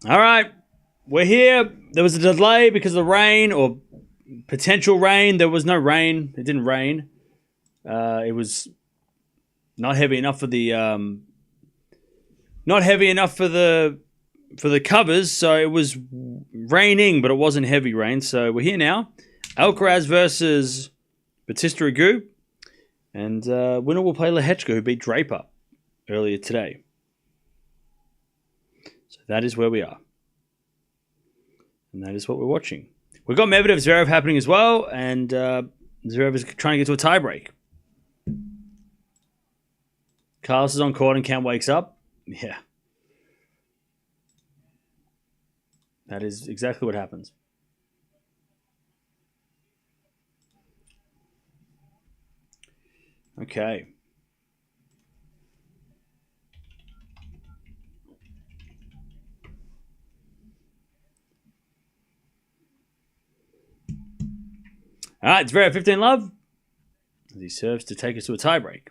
All right, we're here. There was a delay because of the rain or potential rain. There was no rain. It didn't rain. It was not heavy enough for the covers. So it was raining, but it wasn't heavy rain. So we're here now. Alcaraz versus Bautista Agut, and winner will play Lehechka, who beat Draper earlier today. So that is where we are. And that is what we're watching. We've got Medvedev Zverev happening as well, and Zverev is trying to get to a tiebreak. Carlos is on court and Cam wakes up. Yeah. That is exactly what happens. Okay. All right, Zverev 15 love as he serves to take us to a tiebreak.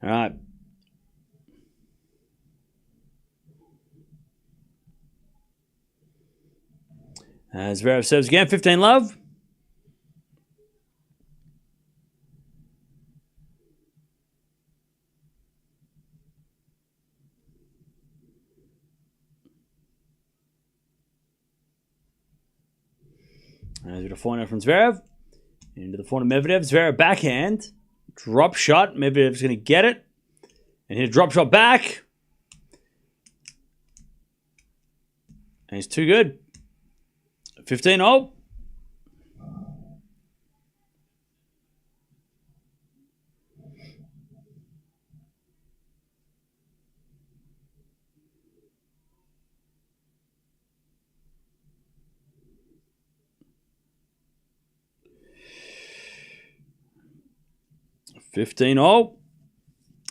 All right. Zverev serves again, 15 love. As the forehand from Zverev. Into the forehand of Medvedev. Zverev backhand. Drop shot. Medvedev's going to get it. And hit a drop shot back. And he's too good. 15-0.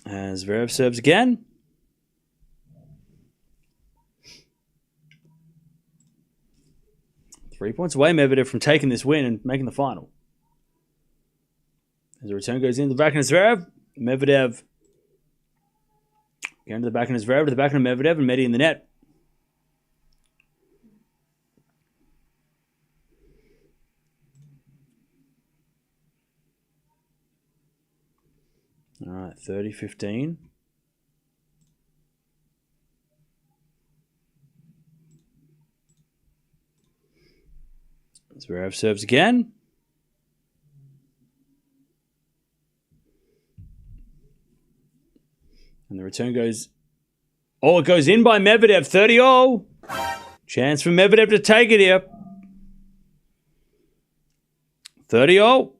As Zverev serves again. Three points away, Medvedev, from taking this win and making the final. As the return goes in the back of Zverev, Medvedev going to the back of Zverev, to the back of Medvedev, and Medi in the net. All right, 30-15. Zverev serves again. And the return goes... Oh, it goes in by Medvedev. 30-0. Chance for Medvedev to take it here. 30-0.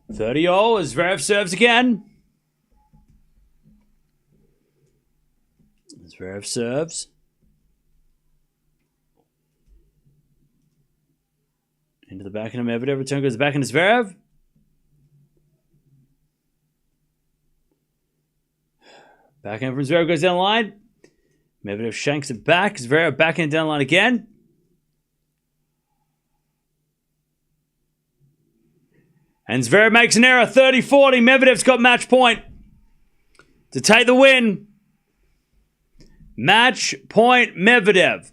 As Zverev serves again. Zverev serves. Into the back of Medvedev. Return goes back into Zverev. Backhand from Zverev goes down the line. Medvedev shanks it back. Zverev backhand down the line again. And Zverev makes an error. 30-40. Medvedev's got match point to take the win. Match point Medvedev.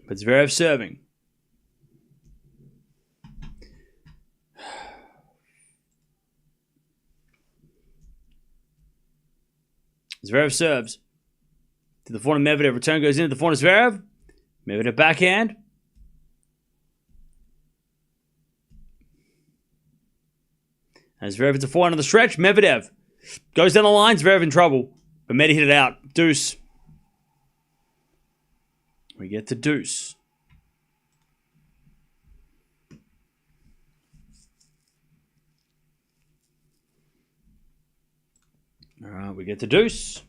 But Zverev serving. Zverev serves. To the forehand of Medvedev. Return goes into the forehand of Zverev. Medvedev backhand. As Zverev hits a forehand on the stretch, Medvedev goes down the line. Zverev in trouble. But Medi hit it out. Deuce. We get to deuce. All right, we get the deuce.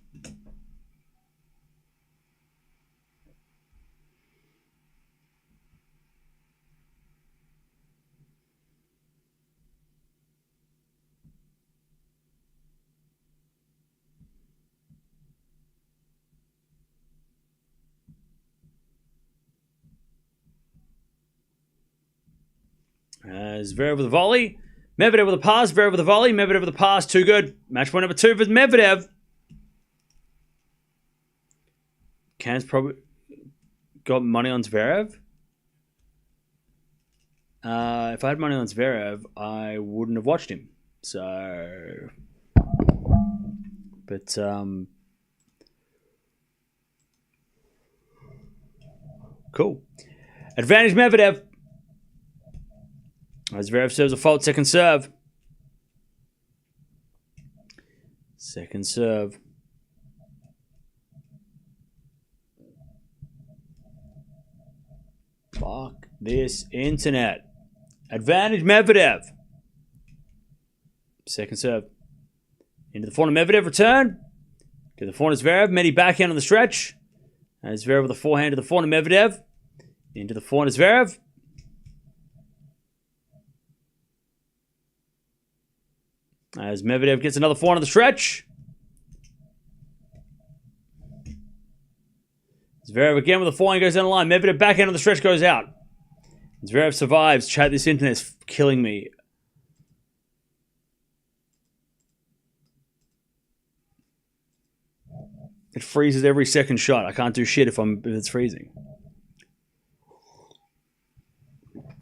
Zverev with a volley. Medvedev with a pass. Zverev with a volley. Medvedev with a pass. Too good. Match point number 2 for Medvedev. Can's probably got money on Zverev. If I had money on Zverev, I wouldn't have watched him. So, but cool. Advantage Medvedev. Zverev serves a fault. Second serve. Second serve. Fuck this internet. Advantage Medvedev. Second serve. Into the forehand of Medvedev. Return. To the forehand of Zverev. Medi backhand on the stretch. And Zverev with a forehand to the forehand of Medvedev. Into the forehand of Zverev. As Medvedev gets another forehand on the stretch. Zverev again with a forehand goes down the line. Medvedev backhand on the stretch goes out. Zverev survives. Chat, this internet's killing me. It freezes every second shot. I can't do shit if it's freezing.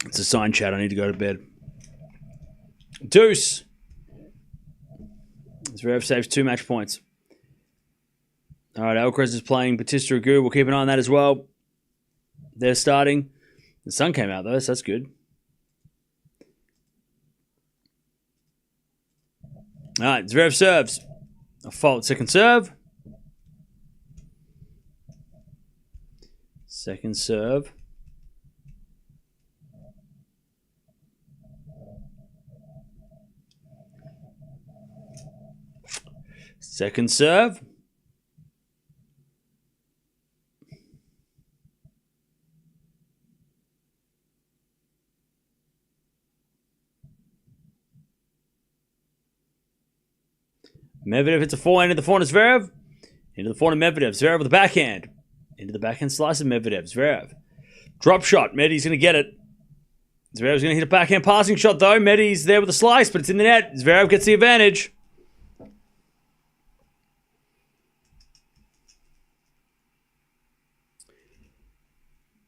It's a sign, chat. I need to go to bed. Deuce. Zverev saves 2 match points. All right, Alcaraz is playing Bautista Agut. We'll keep an eye on that as well. They're starting. The sun came out, though, so that's good. All right, Zverev serves. A fault. Second serve. Second serve. Second serve. Medvedev hits a forehand into the forehand of Zverev. Into the forehand of Medvedev. Zverev with a backhand. Into the backhand slice of Medvedev. Zverev. Drop shot. Medi's going to get it. Zverev's going to hit a backhand passing shot, though. Medi's there with a slice, but it's in the net. Zverev gets the advantage.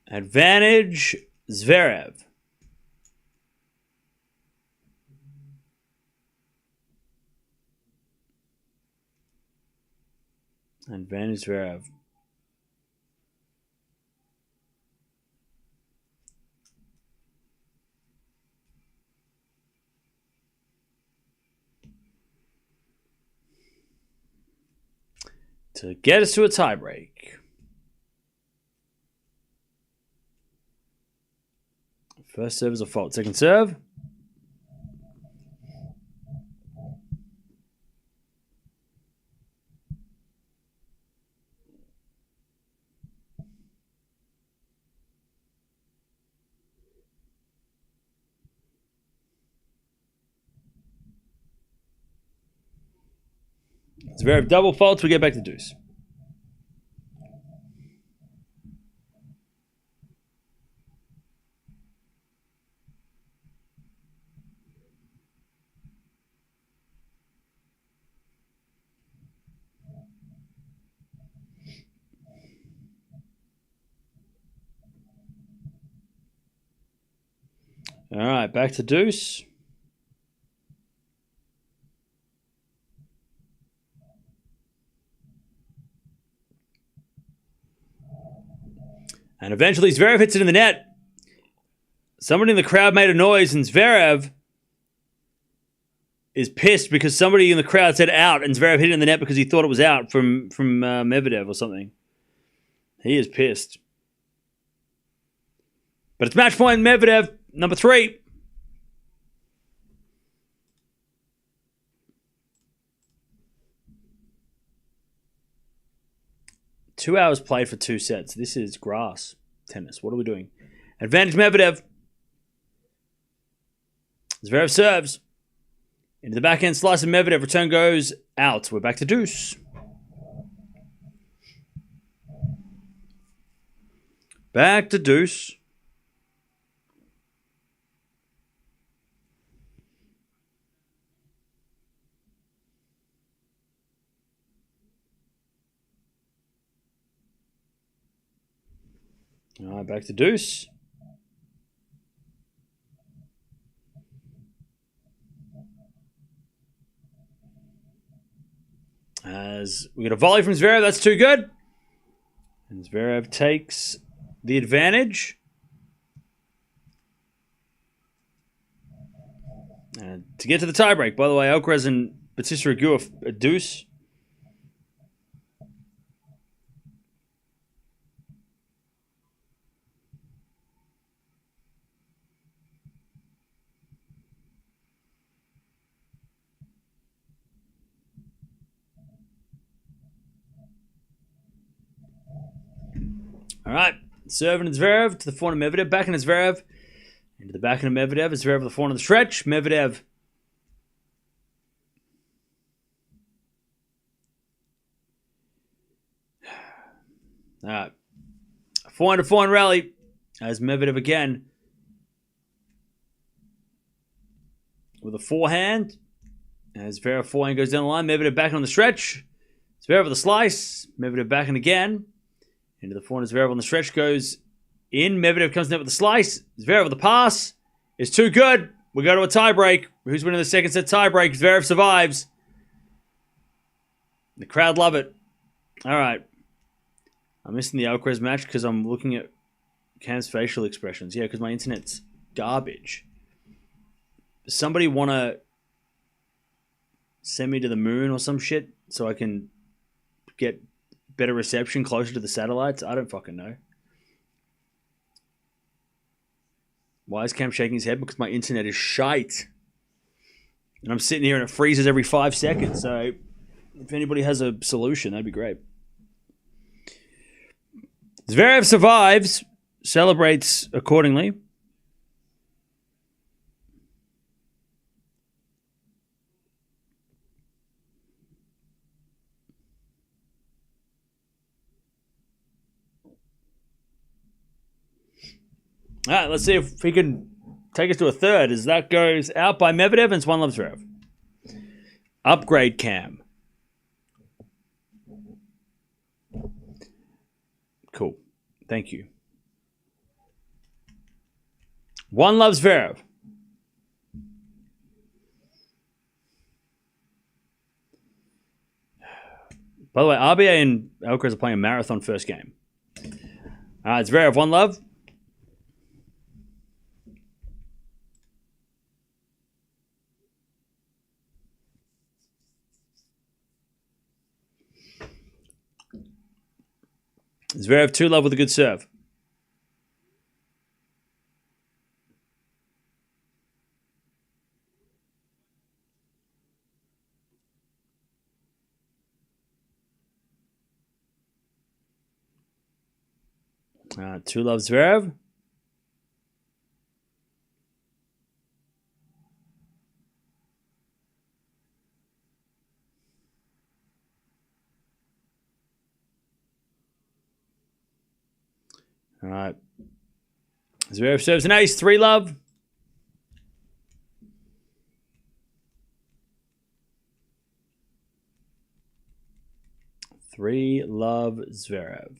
Advantage Zverev. Advantage Zverev. To get us to a tiebreak. First serve is a fault. Second serve. Zverev double faults. We get back to deuce. All right, back to deuce. And eventually Zverev hits it in the net. Somebody in the crowd made a noise, and Zverev is pissed because somebody in the crowd said out, and Zverev hit it in the net because he thought it was out from Medvedev or something. He is pissed. But it's match point Medvedev, number 3. 2 hours played for 2 sets. This is grass tennis. What are we doing? Advantage Medvedev. Zverev serves. Into the backhand slice of Medvedev. Return goes out. We're back to deuce. Back to deuce. All right, back to deuce. As we get a volley from Zverev, that's too good. And Zverev takes the advantage. And to get to the tiebreak, by the way, Alcaraz and Bautista Agut a deuce. All right, serving Zverev to the forehand of Medvedev, back into Zverev, into the backhand of Medvedev. Zverev with the forehand of the stretch. Medvedev. All right, forehand to forehand rally as Medvedev again with a forehand. As Zverev forehand goes down the line, Medvedev back on the stretch. Zverev with a slice. Medvedev backing again. Into the forehand, Zverev on the stretch goes in. Medvedev comes down with the slice. Zverev with the pass. It's too good. We go to a tiebreak. Who's winning the second set tiebreak? Zverev survives. The crowd love it. All right. I'm missing the Alcaraz match because I'm looking at Cam's facial expressions. Yeah, because my internet's garbage. Does somebody want to send me to the moon or some shit so I can get better reception closer to the satellites? I don't fucking know. Why is Cam shaking his head? Because my internet is shite. And I'm sitting here and it freezes every 5 seconds. So if anybody has a solution, that'd be great. Zverev survives, celebrates accordingly. All right, let's see if he can take us to a third as that goes out by Medvedev and it's 1-love Zverev. Upgrade Cam. Cool. Thank you. 1-love Zverev. By the way, RBA and Alcaraz are playing a marathon first game. All right, Zverev, 1-love. Zverev 2-love with a good serve. Two love Zverev. All right. Zverev serves an ace. 3-love. Love Zverev.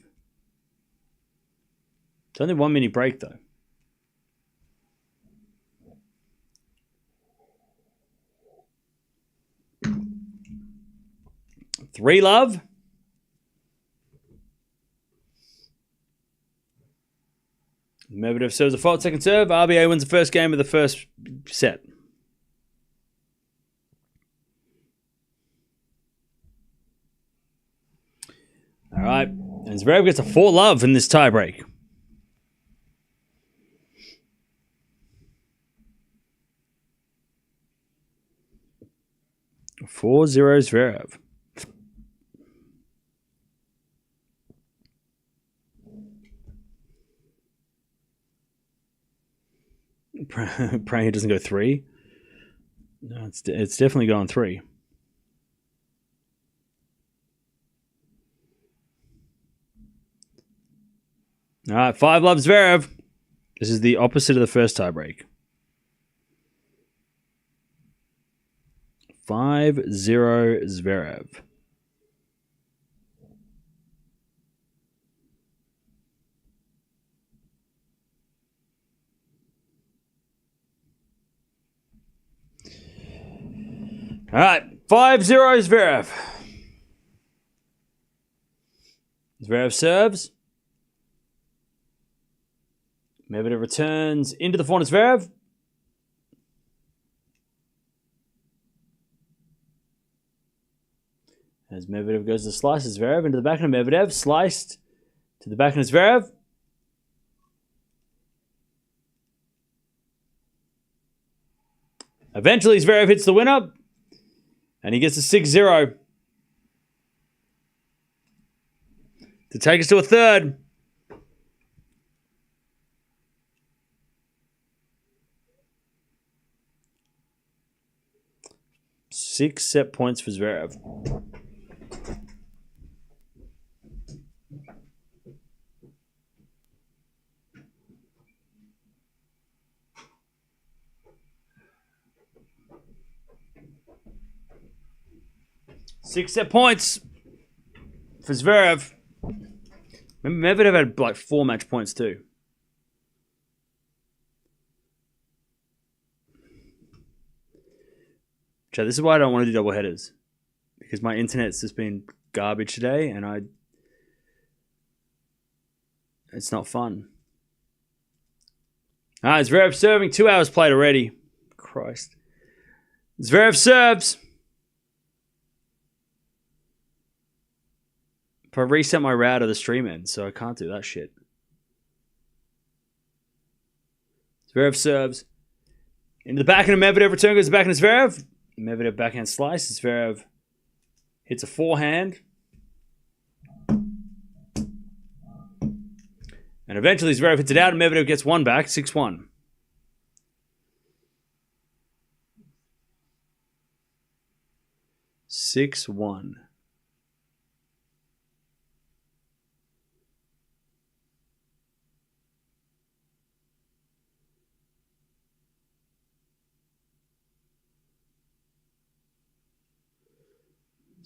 It's only 1 minute break though. Three love. Medvedev serves a fault second serve. RBA wins the first game of the first set. All right. And Zverev gets a 4-love in this tiebreak. 4-0 Zverev. praying it doesn't go 3. No, it's definitely going 3. All right, 5-love Zverev. This is the opposite of the first tiebreak. 5-0 Zverev. All right, 5-0 Zverev. Zverev serves. Medvedev returns into the corner. Zverev. As Medvedev goes to slice Zverev into the back of Medvedev. Sliced to the back of Zverev. Eventually, Zverev hits the winner. And he gets a 6-0. To take us to a third. Six set points for Zverev. Six set points for Zverev. Remember, Medvedev had like 4 match points too. Chad, this is why I don't want to do double headers. Because my internet's just been garbage today and it's not fun. Alright, Zverev serving. 2 hours played already. Christ. Zverev serves. If I reset my router, the stream ends, so I can't do that shit. Zverev serves. Into the backhand of Medvedev. Return goes back into Zverev. Medvedev backhand slice. Zverev hits a forehand. And eventually Zverev hits it out and Medvedev gets one back. 6-1.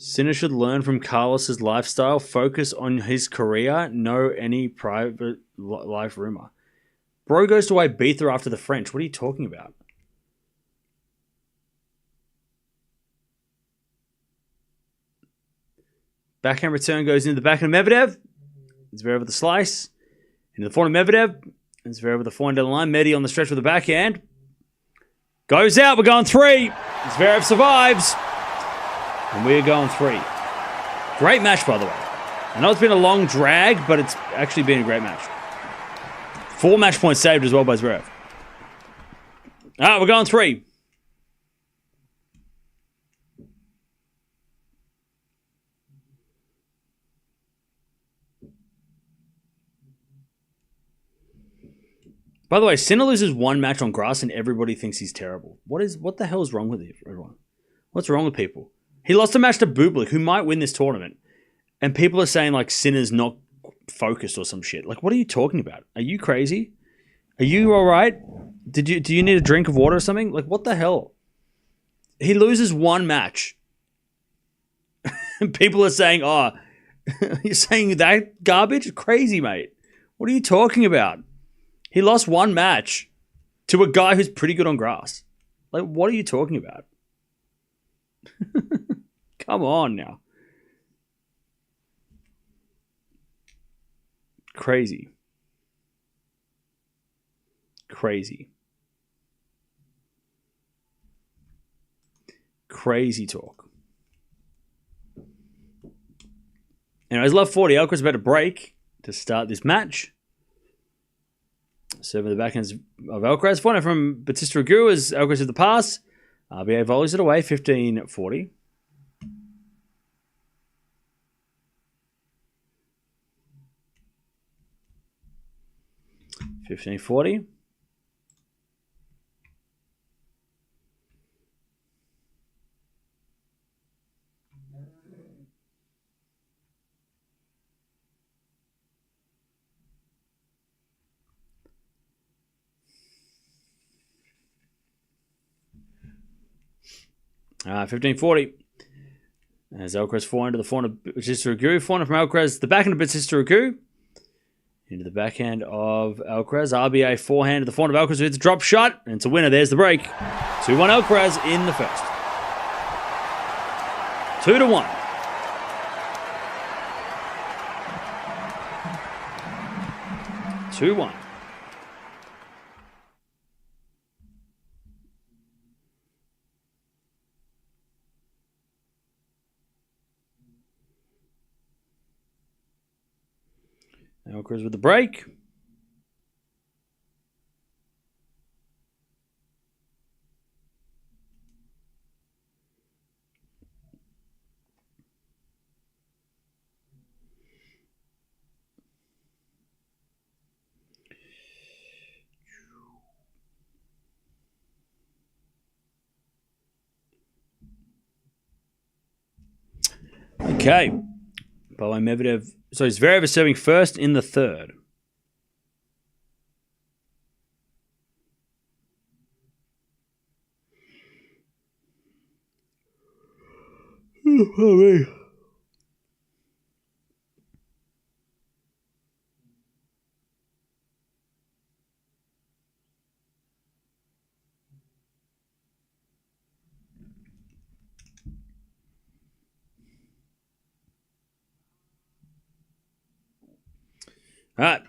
Sinner should learn from Carlos's lifestyle, focus on his career, no any private life rumor. Bro goes to Ibiza after the French. What are you talking about? Backhand return goes into the backhand of Medvedev. Zverev with the slice. Into the forehand of Medvedev. And Zverev with the forehand down the line. Medi on the stretch with the backhand. Goes out. We're going 3. Zverev survives. And we're going 3. Great match, by the way. I know it's been a long drag, but it's actually been a great match. 4 match points saved as well by Zverev. All right, we're going 3. By the way, Sinner loses 1 match on grass and everybody thinks he's terrible. What the hell is wrong with everyone? What's wrong with people? He lost a match to Bublik, who might win this tournament. And people are saying, like, Sinner's not focused or some shit. Like, what are you talking about? Are you crazy? Are you all right? Do you need a drink of water or something? Like, what the hell? He loses 1 match. And people are saying, oh, you're saying that garbage? Crazy, mate. What are you talking about? He lost 1 match to a guy who's pretty good on grass. Like, what are you talking about? Come on now. Crazy. Crazy. Crazy talk. Anyways, love 40. Alcaraz about to break to start this match. Serving the backhand of Alcaraz. Point from Bautista Agut as Alcaraz at the pass. RBA volleys it away. 15-40. 15-40. 15-40. As Alcaraz forehand to the forehand of Bautista Agut. Forehand from Alcaraz. The backhand of Bautista Agut. Into the backhand of Alcaraz. RBA forehand to the forehand of Alcaraz. It's a drop shot. And it's a winner. There's the break. 2-1 Alcaraz in the first. 2-1. Alcaraz with the break. Okay. By the way, Medvedev. So Zverev is serving first in the third. Oh, me. All right.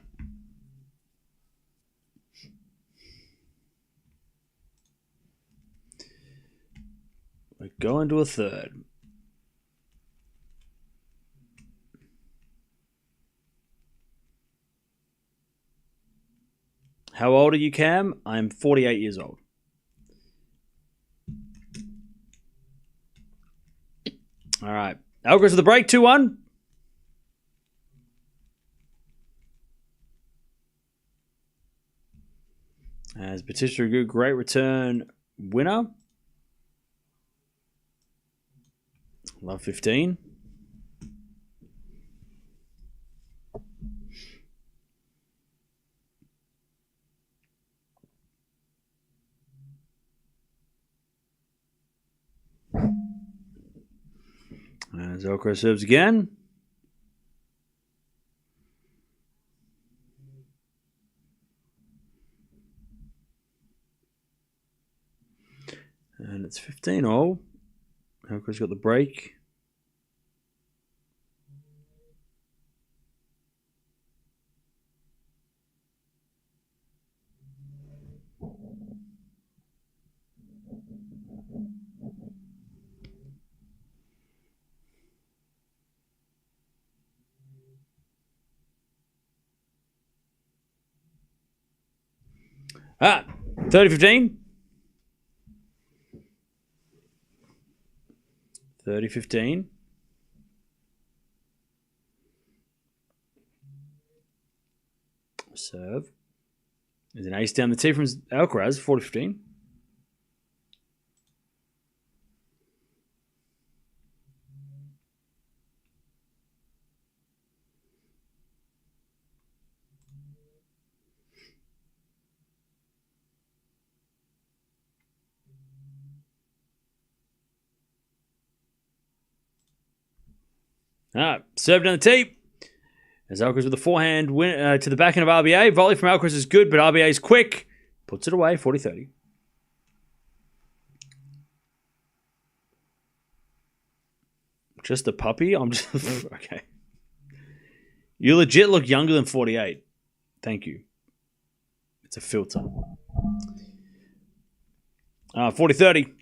We're going to a third. How old are you, Cam? I'm 48 years old. All right. Alcaraz with the break, 2-1. As Bautista Agut, great return winner. Love 15. As Alcaraz serves again. And it's 15-all. Alcaraz got the break. Ah, 30-15. 30-15. Serve. There's an ace down the tee from Alcaraz, 40-15. Served on the tee. As Alcaraz with the forehand to the backhand of RBA. Volley from Alcaraz is good, but RBA is quick. Puts it away, 40-30. Just a puppy? I'm just... okay. You legit look younger than 48. Thank you. It's a filter. 40-30.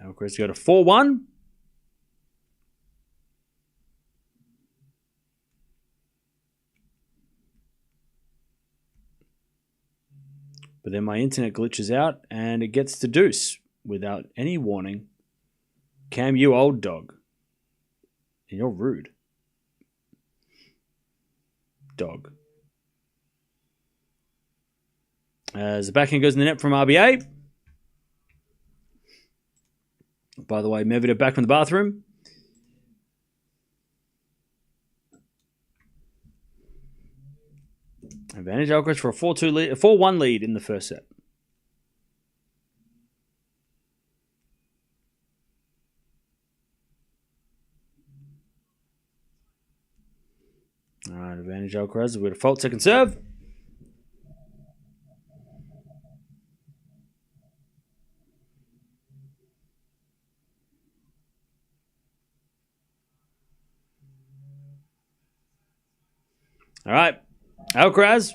Alcaraz got a 4-1. But then my internet glitches out and it gets to deuce without any warning. Cam, you old dog. And you're rude. Dog. As the backhand goes in the net from RBA. By the way, Medvedev back from the bathroom. Advantage Alcaraz for a 4-2 lead, a 4-1 lead in the first set. All right, advantage Alcaraz with a fault second serve. All right, Alcaraz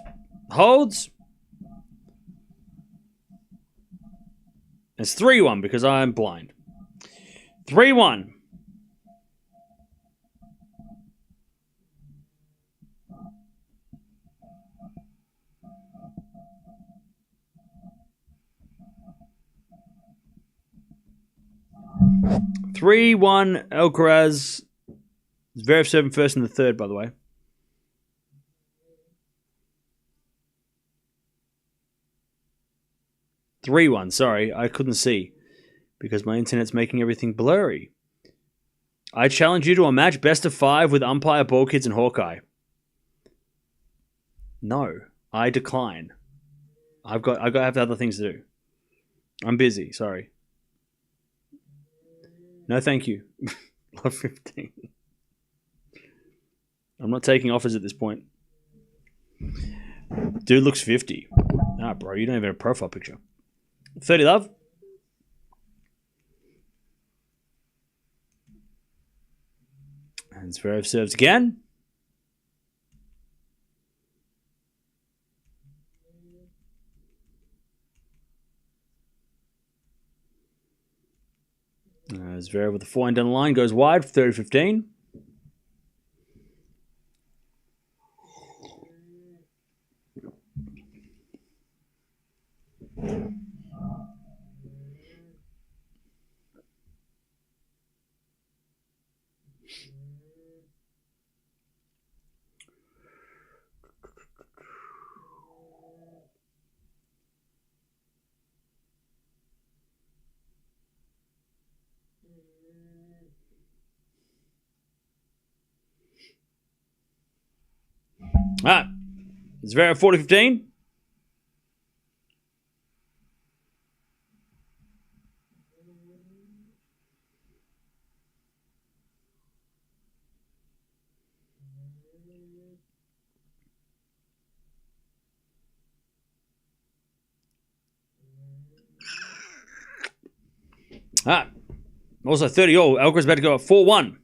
holds. It's 3-1 because I'm blind. 3-1. Alcaraz. Zverev serving first in the third, by the way. Sorry, I couldn't see because my internet's making everything blurry. I challenge you to a match best of 5 with umpire, ball kids, and Hawkeye. No, I decline. I have other things to do. I'm busy. Sorry. No, thank you. Love 15. I'm not taking offers at this point. Dude looks 50. Ah, bro, you don't even have a profile picture. 30 love. And Zverev serves again. Zverev with the forehand down the line goes wide for 30-15. All right. Zverev 40-15. All right. Also 30 all. Alcaraz about to go at 4-1.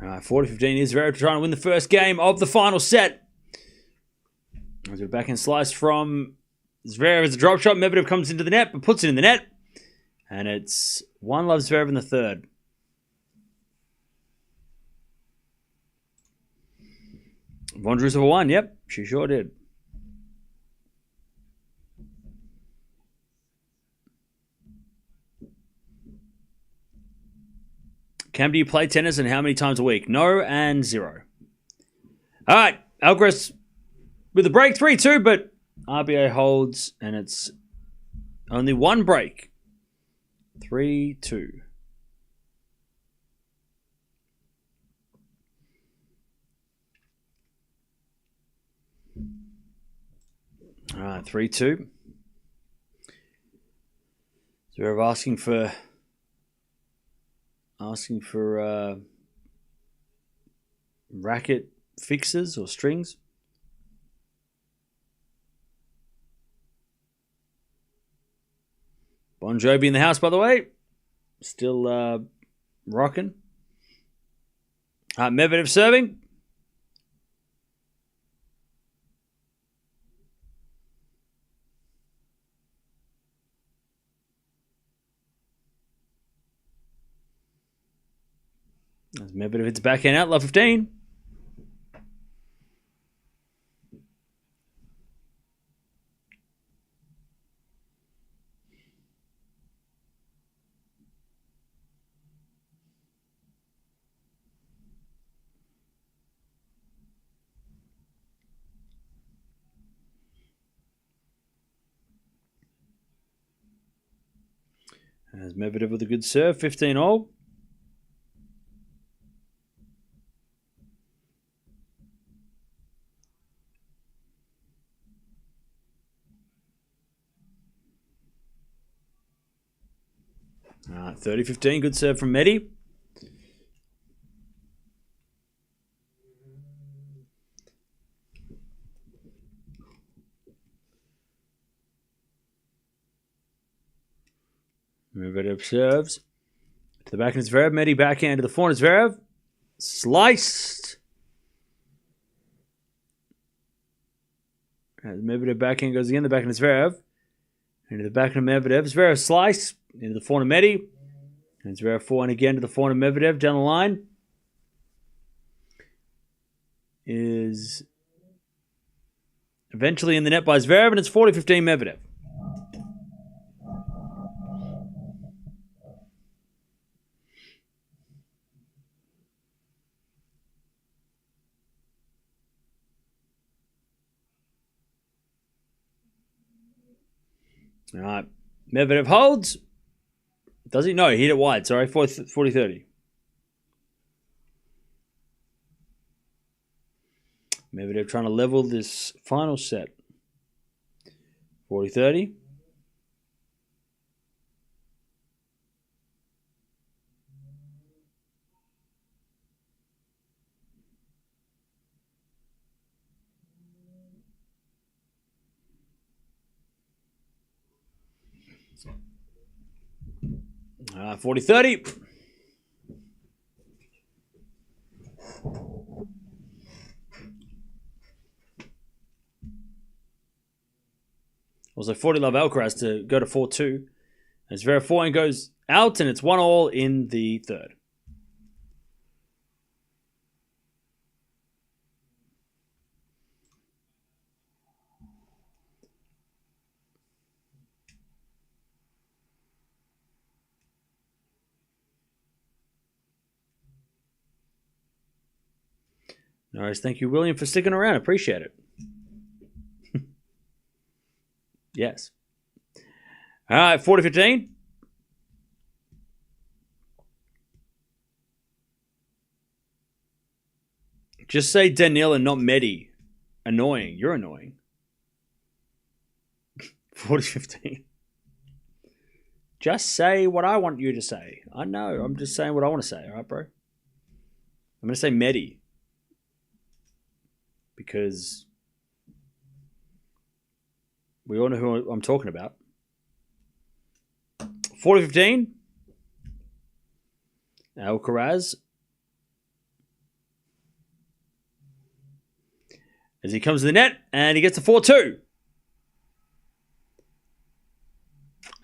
All right, 40-15 is Zverev trying to win the first game of the final set. There's a backhand slice from Zverev as a drop shot. Medvedev comes into the net but puts it in the net. And it's 1-0 Zverev in the third. Vondrousova won. Yep, she sure did. Cam, do you play tennis and how many times a week? No and 0. All right, Alcaraz with a break, 3-2, but RBA holds and it's only one break. 3-2. All right, 3-2. Zverev asking for racket fixes or strings. Bon Jovi in the house, by the way. Still rocking. Medvedev serving. As Medvedev hits backhand out, love 15. As Medvedev with a good serve, 15 all. All right, 30-15, good serve from Medi. Medvedev serves. To the backhand Zverev. Medi backhand to the forehand Zverev. Sliced. As Medvedev backhand goes again. The backhand Zverev. Into the backhand Medvedev. Zverev slice. Into the forehand Medi. And Zverev forehand again to the forehand Medvedev. Down the line. Is eventually in the net by Zverev. And it's 40-15 Medvedev. All right. Medvedev holds. Does he? No, he hit it wide. Sorry, 40-30. Medvedev trying to level this final set. 40-30. All right, 40-30. Also, 40 love Alcaraz to go to 4-2. As Zverev forehand goes out, and it's 1-all in the third. No worries. Thank you, William, for sticking around. Appreciate it. Yes. All right, 40-15. Just say Daniel and not Medi. Annoying. You're annoying. 40-15. Just say what I want you to say. I know. I'm just saying what I want to say. All right, bro? I'm going to say Medi. Because we all know who I'm talking about. 40-15. Alcaraz. As he comes to the net, and he gets a 4-2.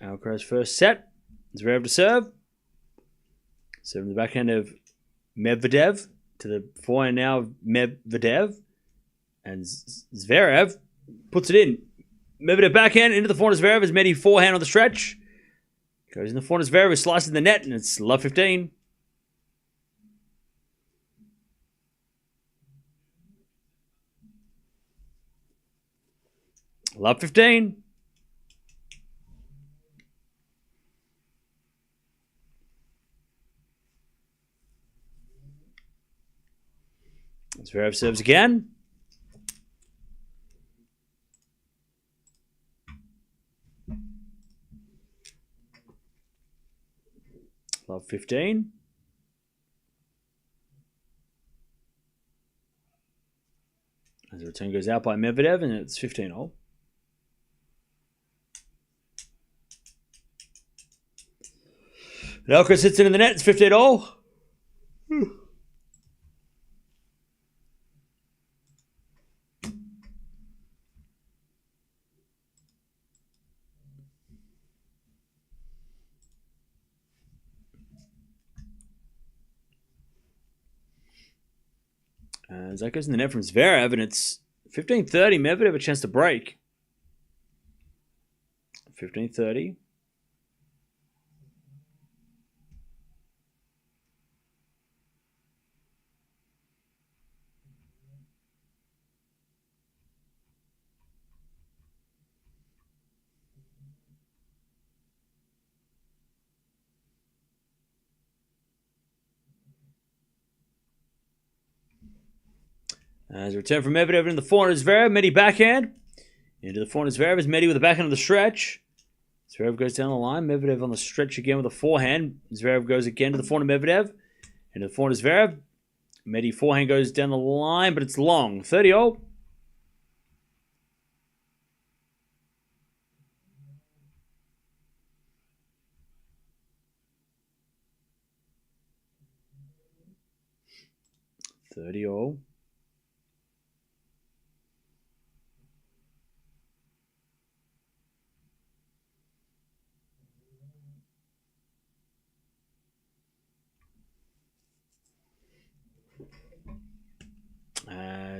Alcaraz first set. Zverev to serve. Serving the backhand of Medvedev to the forehand now of Medvedev. And Zverev puts it in. Medvedev backhand into the forehand of Zverev as Medi forehand on the stretch. Goes in the forehand of Zverev, slices the net, and it's love 15. Love 15. Zverev serves again. Love 15. As the return goes out by Medvedev, and it's 15-all. Alcaraz hits it in the net. It's 15-all. As that goes in the net from Zverev, and it's 15-30. Medvedev a chance to break. 15-30. As a return from Medvedev into the forehand is Zverev. Medi backhand. Into the forehand is Zverev. Is Medi with the backhand of the stretch. Zverev goes down the line. Medvedev on the stretch again with a forehand. Zverev goes again to the forehand of Medvedev. Into the forehand is Zverev. Medi forehand goes down the line, but it's long. 30-all.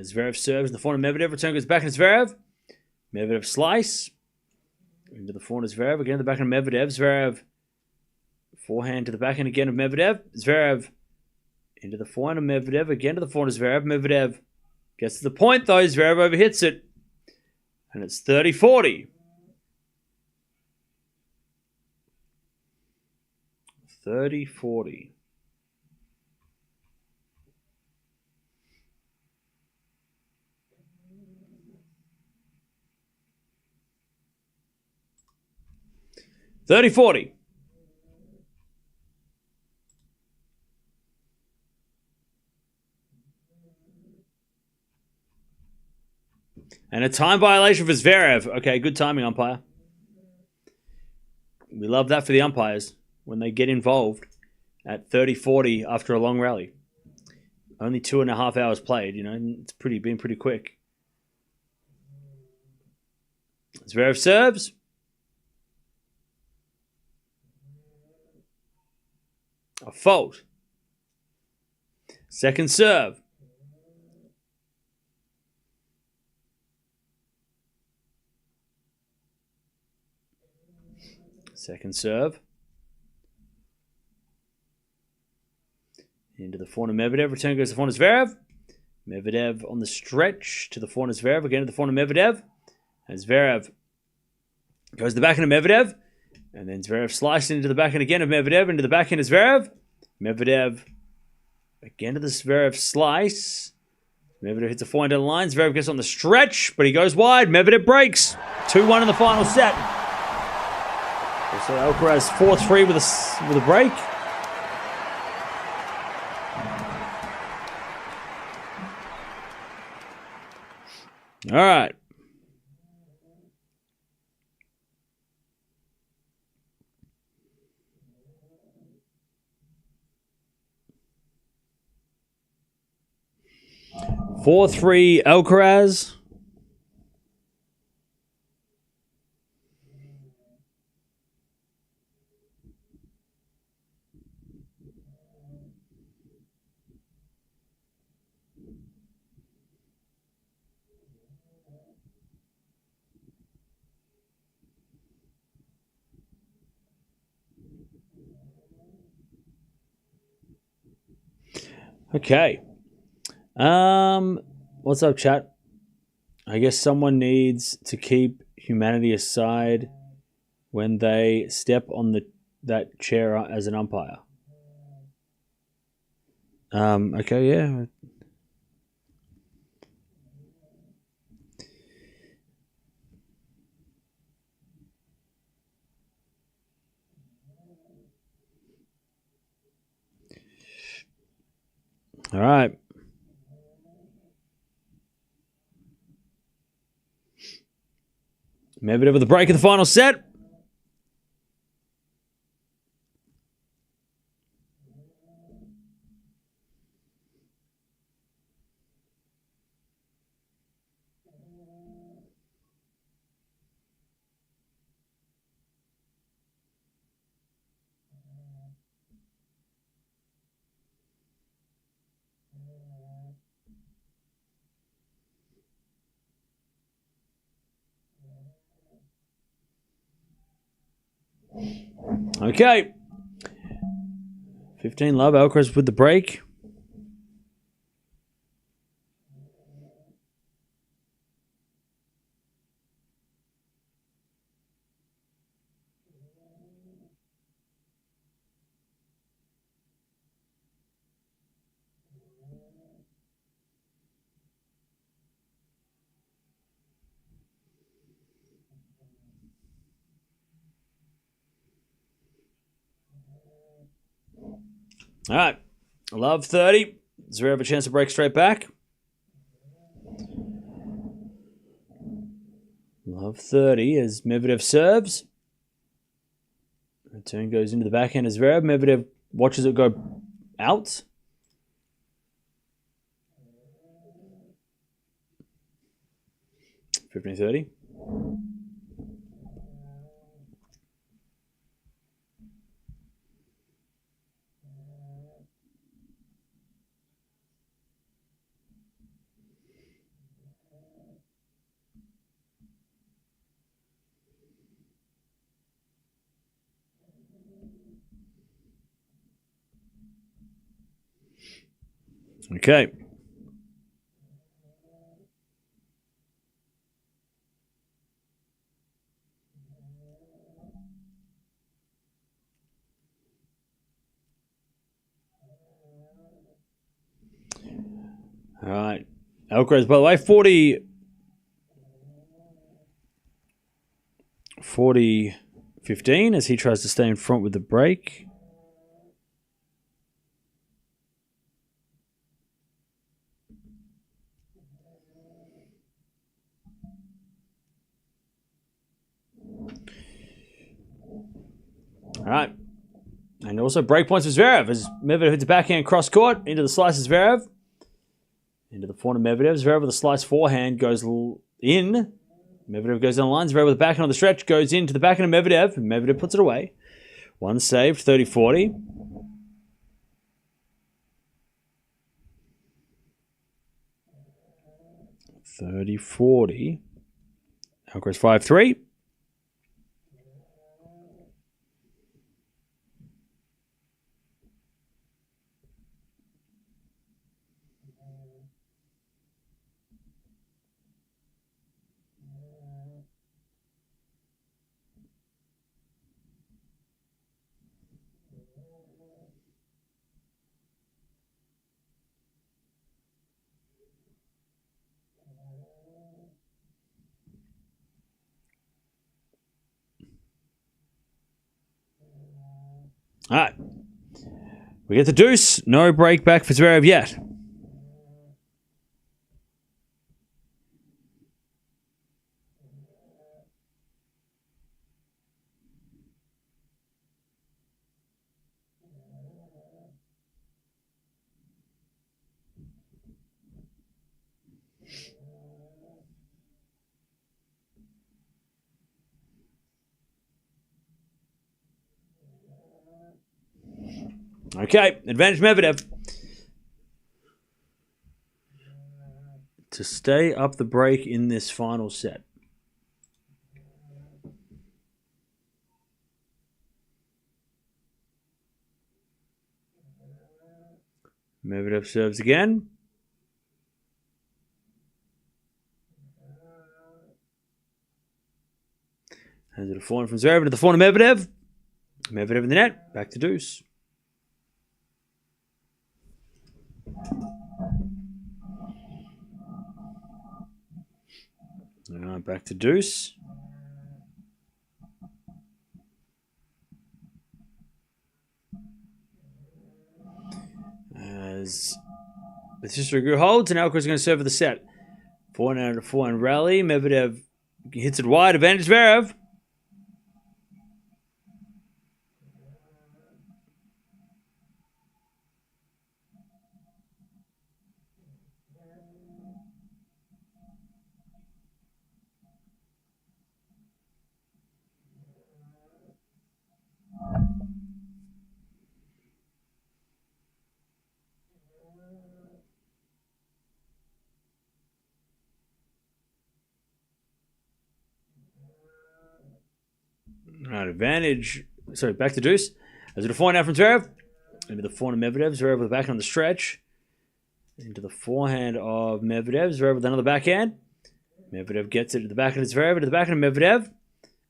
Zverev serves in the forehand of Medvedev. Return goes back into Zverev. Medvedev slice. Into the forehand of Zverev. Again to the backhand of Medvedev. Zverev forehand to the backhand again of Medvedev. Zverev into the forehand of Medvedev. Again to the forehand of Zverev. Medvedev gets to the point though. Zverev overhits it. And it's 30-40. 30-40. And a time violation for Zverev. Okay, good timing, umpire. We love that for the umpires when they get involved at 30-40 after a long rally. Only 2.5 hours played, you know, it's been pretty quick. Zverev serves. A fault. Second serve. Second serve. Into the forehand of Medvedev. Return goes to the forehand of Zverev. Medvedev on the stretch to the forehand of Zverev. Again to the forehand of Medvedev. And Zverev goes to the backhand of Medvedev. And then Zverev sliced into the backhand again of Medvedev. Into the backhand of Zverev. Medvedev again to the Zverev slice. Medvedev hits a forehand down the line. Zverev gets on the stretch, but he goes wide. Medvedev breaks. 2-1 in the final set. So Alcaraz 4-3 with a break. All right. Four, 3 Alcaraz. Okay. What's up, chat? I guess someone needs to keep humanity aside when they step on that chair as an umpire. Okay, yeah. All right. Medvedev with a break in the final set. Okay. 15 love. Alcaraz with the break. All right. Love 30. Zverev a chance to break straight back. Love 30 as Medvedev serves. Return goes into the backhand as Zverev. Medvedev watches it go out. $15.30. Okay. All right. Alcaraz, by the way, 40-15 as he tries to stay in front with the break. All right. And also break points for Zverev as Medvedev hits a backhand cross court into the slice of Zverev. Into the forehand of Medvedev. Zverev with a slice forehand goes in. Medvedev goes down the line. Zverev with the backhand on the stretch goes into the backhand of Medvedev. Medvedev puts it away. One saved, 30-40. Alcaraz 5-3. All right. We get the deuce. No break back for Zverev yet. Okay, advantage Medvedev. To stay up the break in this final set. Medvedev serves again. Hands it a forehand from Zverev into the forehand of Medvedev. Medvedev in the net. Back to deuce. Back to deuce. As Bautista Agut holds, and Alcaraz is going to serve for the set. Forehand to forehand rally. Medvedev hits it wide. Advantage Zverev. Right, advantage. Sorry, back to deuce. As it a forehand out from Zverev. Into the forehand of Medvedev. Zverev with the backhand on the stretch. Into the forehand of Medvedev. Zverev with another backhand. Medvedev gets it to the backhand of Zverev. Into the backhand of Medvedev.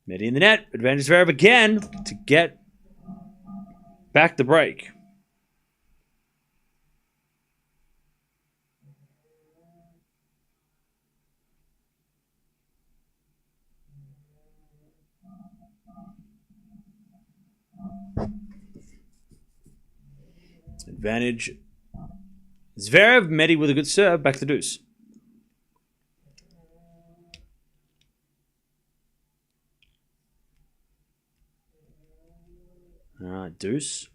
Medi in the net. Advantage Zverev again to get back the break. Advantage. Zverev, Medi with a good serve. Back to deuce. All right, deuce.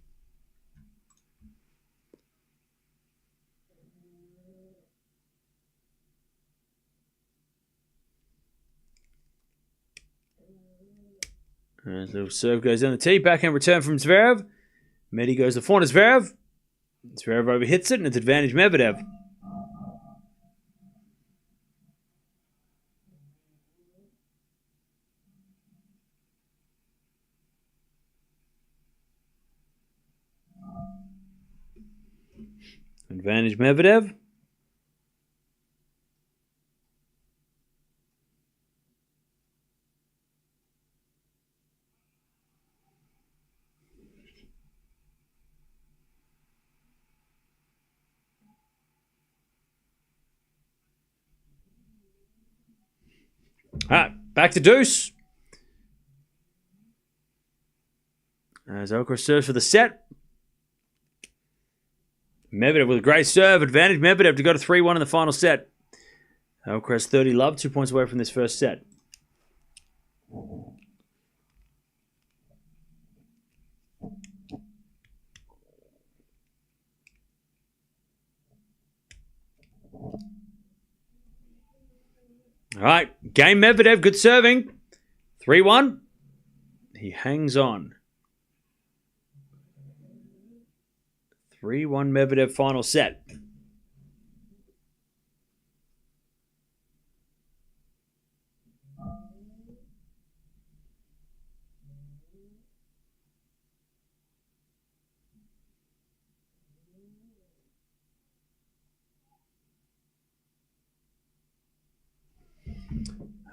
And the serve goes down the tee. Backhand return from Zverev. Medi goes to forehand Zverev. Zverev overhits it, and it's advantage Medvedev. Advantage Medvedev. All right, back to deuce. As Alcaraz serves for the set. Medvedev with a great serve. Advantage Medvedev to go to 3-1 in the final set. Alcaraz 30 love, 2 points away from this first set. All right, game Medvedev, good serving. 3-1. He hangs on. 3-1 Medvedev final set.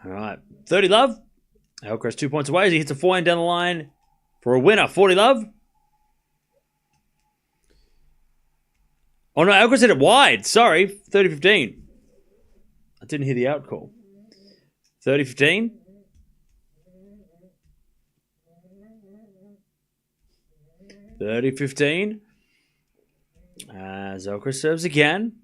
All right, 30 love. Alcaraz 2 points away as he hits a forehand down the line for a winner. 40 love. Oh no, Alcaraz hit it wide. Sorry, 30-15. I didn't hear the out call. 30-15. As Alcaraz serves again.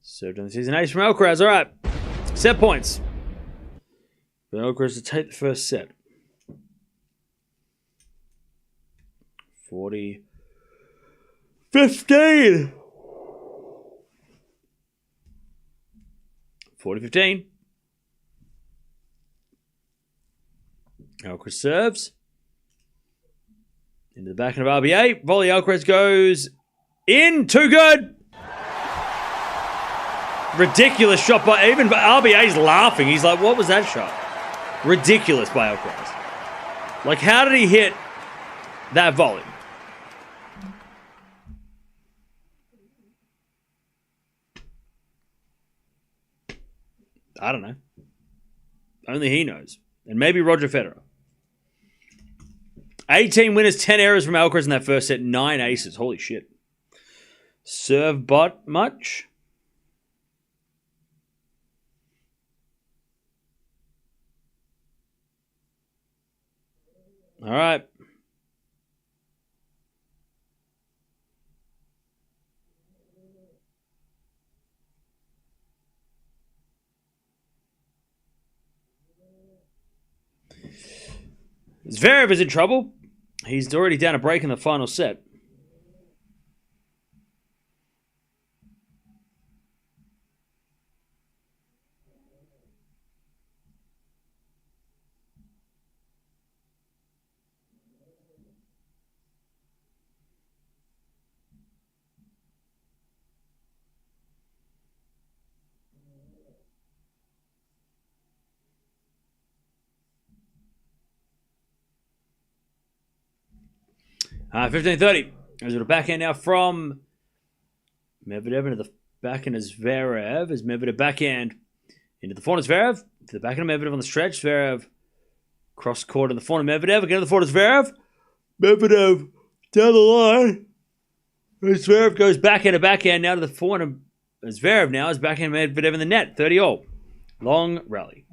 Served on the season ace from Alcaraz. All right, set points. But Alcaraz to take the first set. 40-15. 40-15. Alcaraz serves. Into the backhand of RBA. Volley Alcaraz goes in. Too good. Ridiculous shot by even RBA's laughing. He's like, what was that shot? Ridiculous by Alcaraz. Like, how did he hit that volley? I don't know. Only he knows. And maybe Roger Federer. 18 winners, 10 errors from Alcaraz in that first set. 9 aces. Holy shit. Serve bot much? All right. Zverev is in trouble. He's already down a break in the final set. All right, 15-30. There's a backhand now from Medvedev into the backhand of Zverev. As Medvedev backhand into the forehand of Zverev. To the backhand of Medvedev on the stretch. Zverev cross court in the forehand of Medvedev. Again to the forehand of Zverev. Medvedev down the line. And Zverev goes backhand to backhand now to the forehand of Zverev now. As backhand Medvedev in the net. 30-all. Long rally.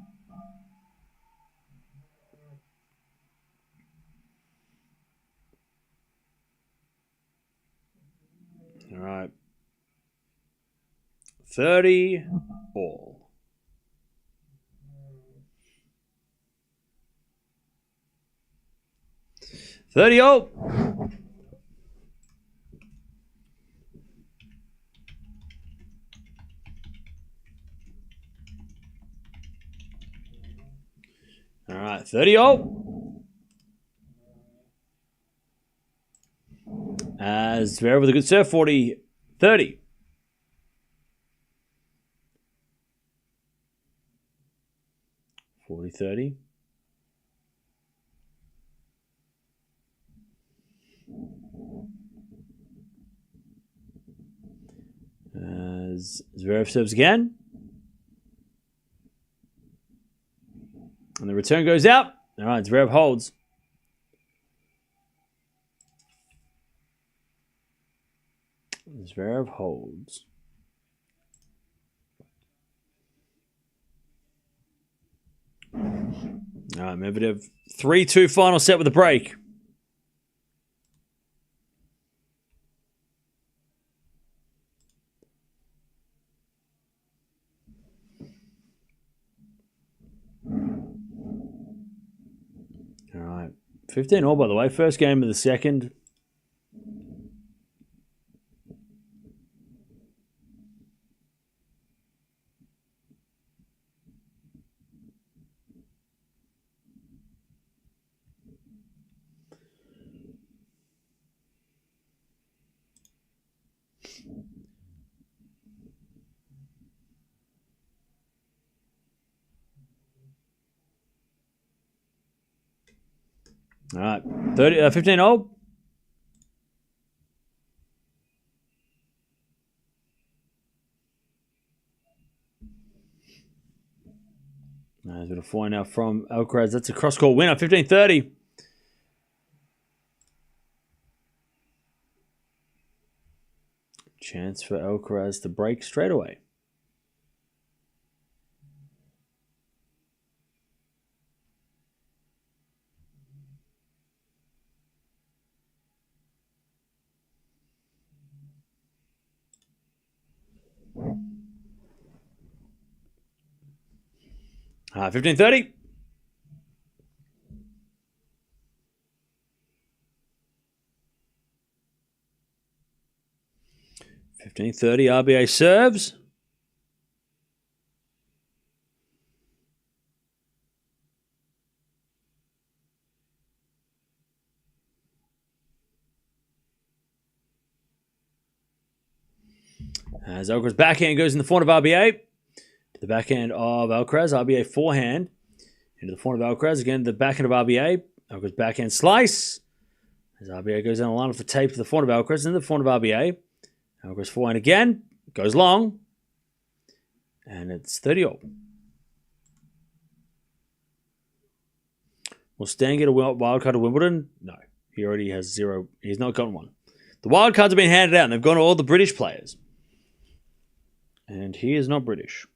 All right. 30 all. All right, 30 all. As Zverev with a good serve, 40-30. 40-30. As Zverev serves again. And the return goes out. All right, Zverev holds. Zverev holds. All right, Medvedev. 3-2 final set with a break. All right. 15 all, by the way. First game of the second. All right. 15 all. There's a bit of four now from Alcaraz. That's a cross-court winner. 15-30. Chance for Alcaraz to break straight away. All right, 15-30. RBA serves. As Alcaraz backhand goes in the front of RBA. To the backhand of Alcaraz. RBA forehand. Into the front of Alcaraz. Again, the backhand of RBA. Alcaraz backhand slice. As RBA goes down the line off the tape to the front of Alcaraz. Into the front of RBA. Alcaraz forehand again. Goes long. And it's 30 all. Will Stan get a wild card to Wimbledon? No. He already has 0. He's not gotten one. The wild cards have been handed out and they've gone to all the British players. And he is not British.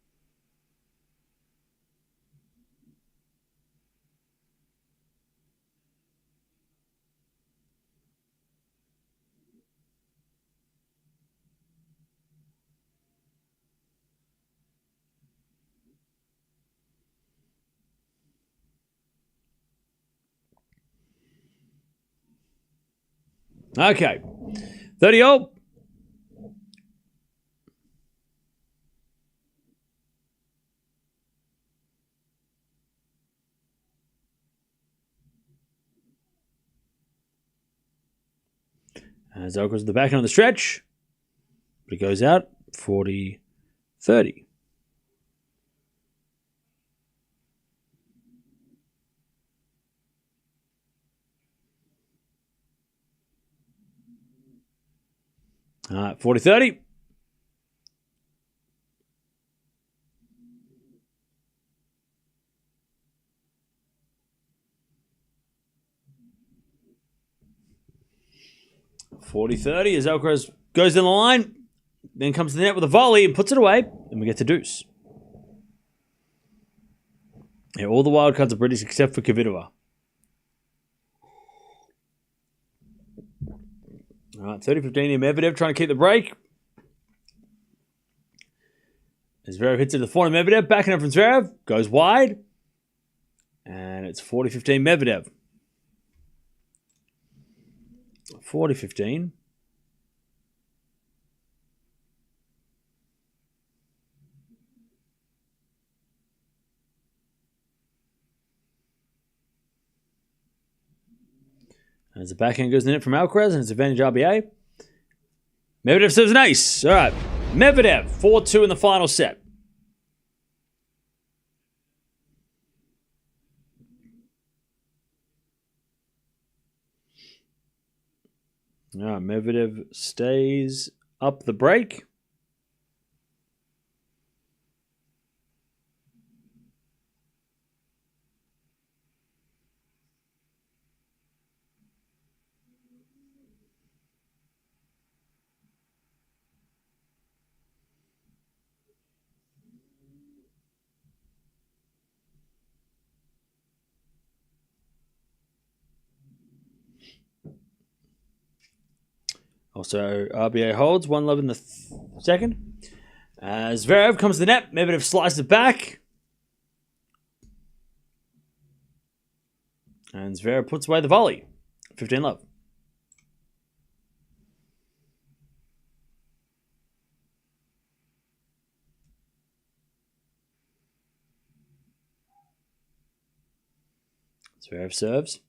Okay. 30 all. As Alcaraz at the backhand on the stretch. But it goes out. 40-30. All right, 40-30. As Alcaraz goes down the line, then comes to the net with a volley and puts it away, and we get to deuce. Yeah, all the wild cards are British except for Kvitova. All right, 30-15 here. Medvedev trying to keep the break. Zverev hits it to the forehand. Medvedev backing up from Zverev. Goes wide. And it's 40-15 Medvedev. 40-15. As the backhand goes in the net from Alcaraz, and it's advantage RBA. Medvedev serves an ace. All right. Medvedev, 4-2 in the final set. All right, Medvedev stays up the break. Also, RBA holds. 1-love in the second. Zverev comes to the net. Medvedev slices it back. And Zverev puts away the volley. 15-love. Zverev serves.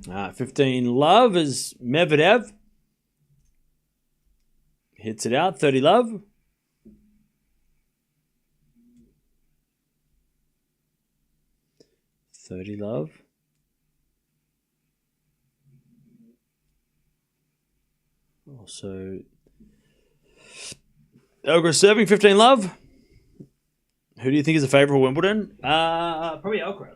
All right, 15-love as Medvedev hits it out. 30-love. Also, Alcaraz serving. 15-love. Who do you think is a favourite for Wimbledon? Probably Alcaraz.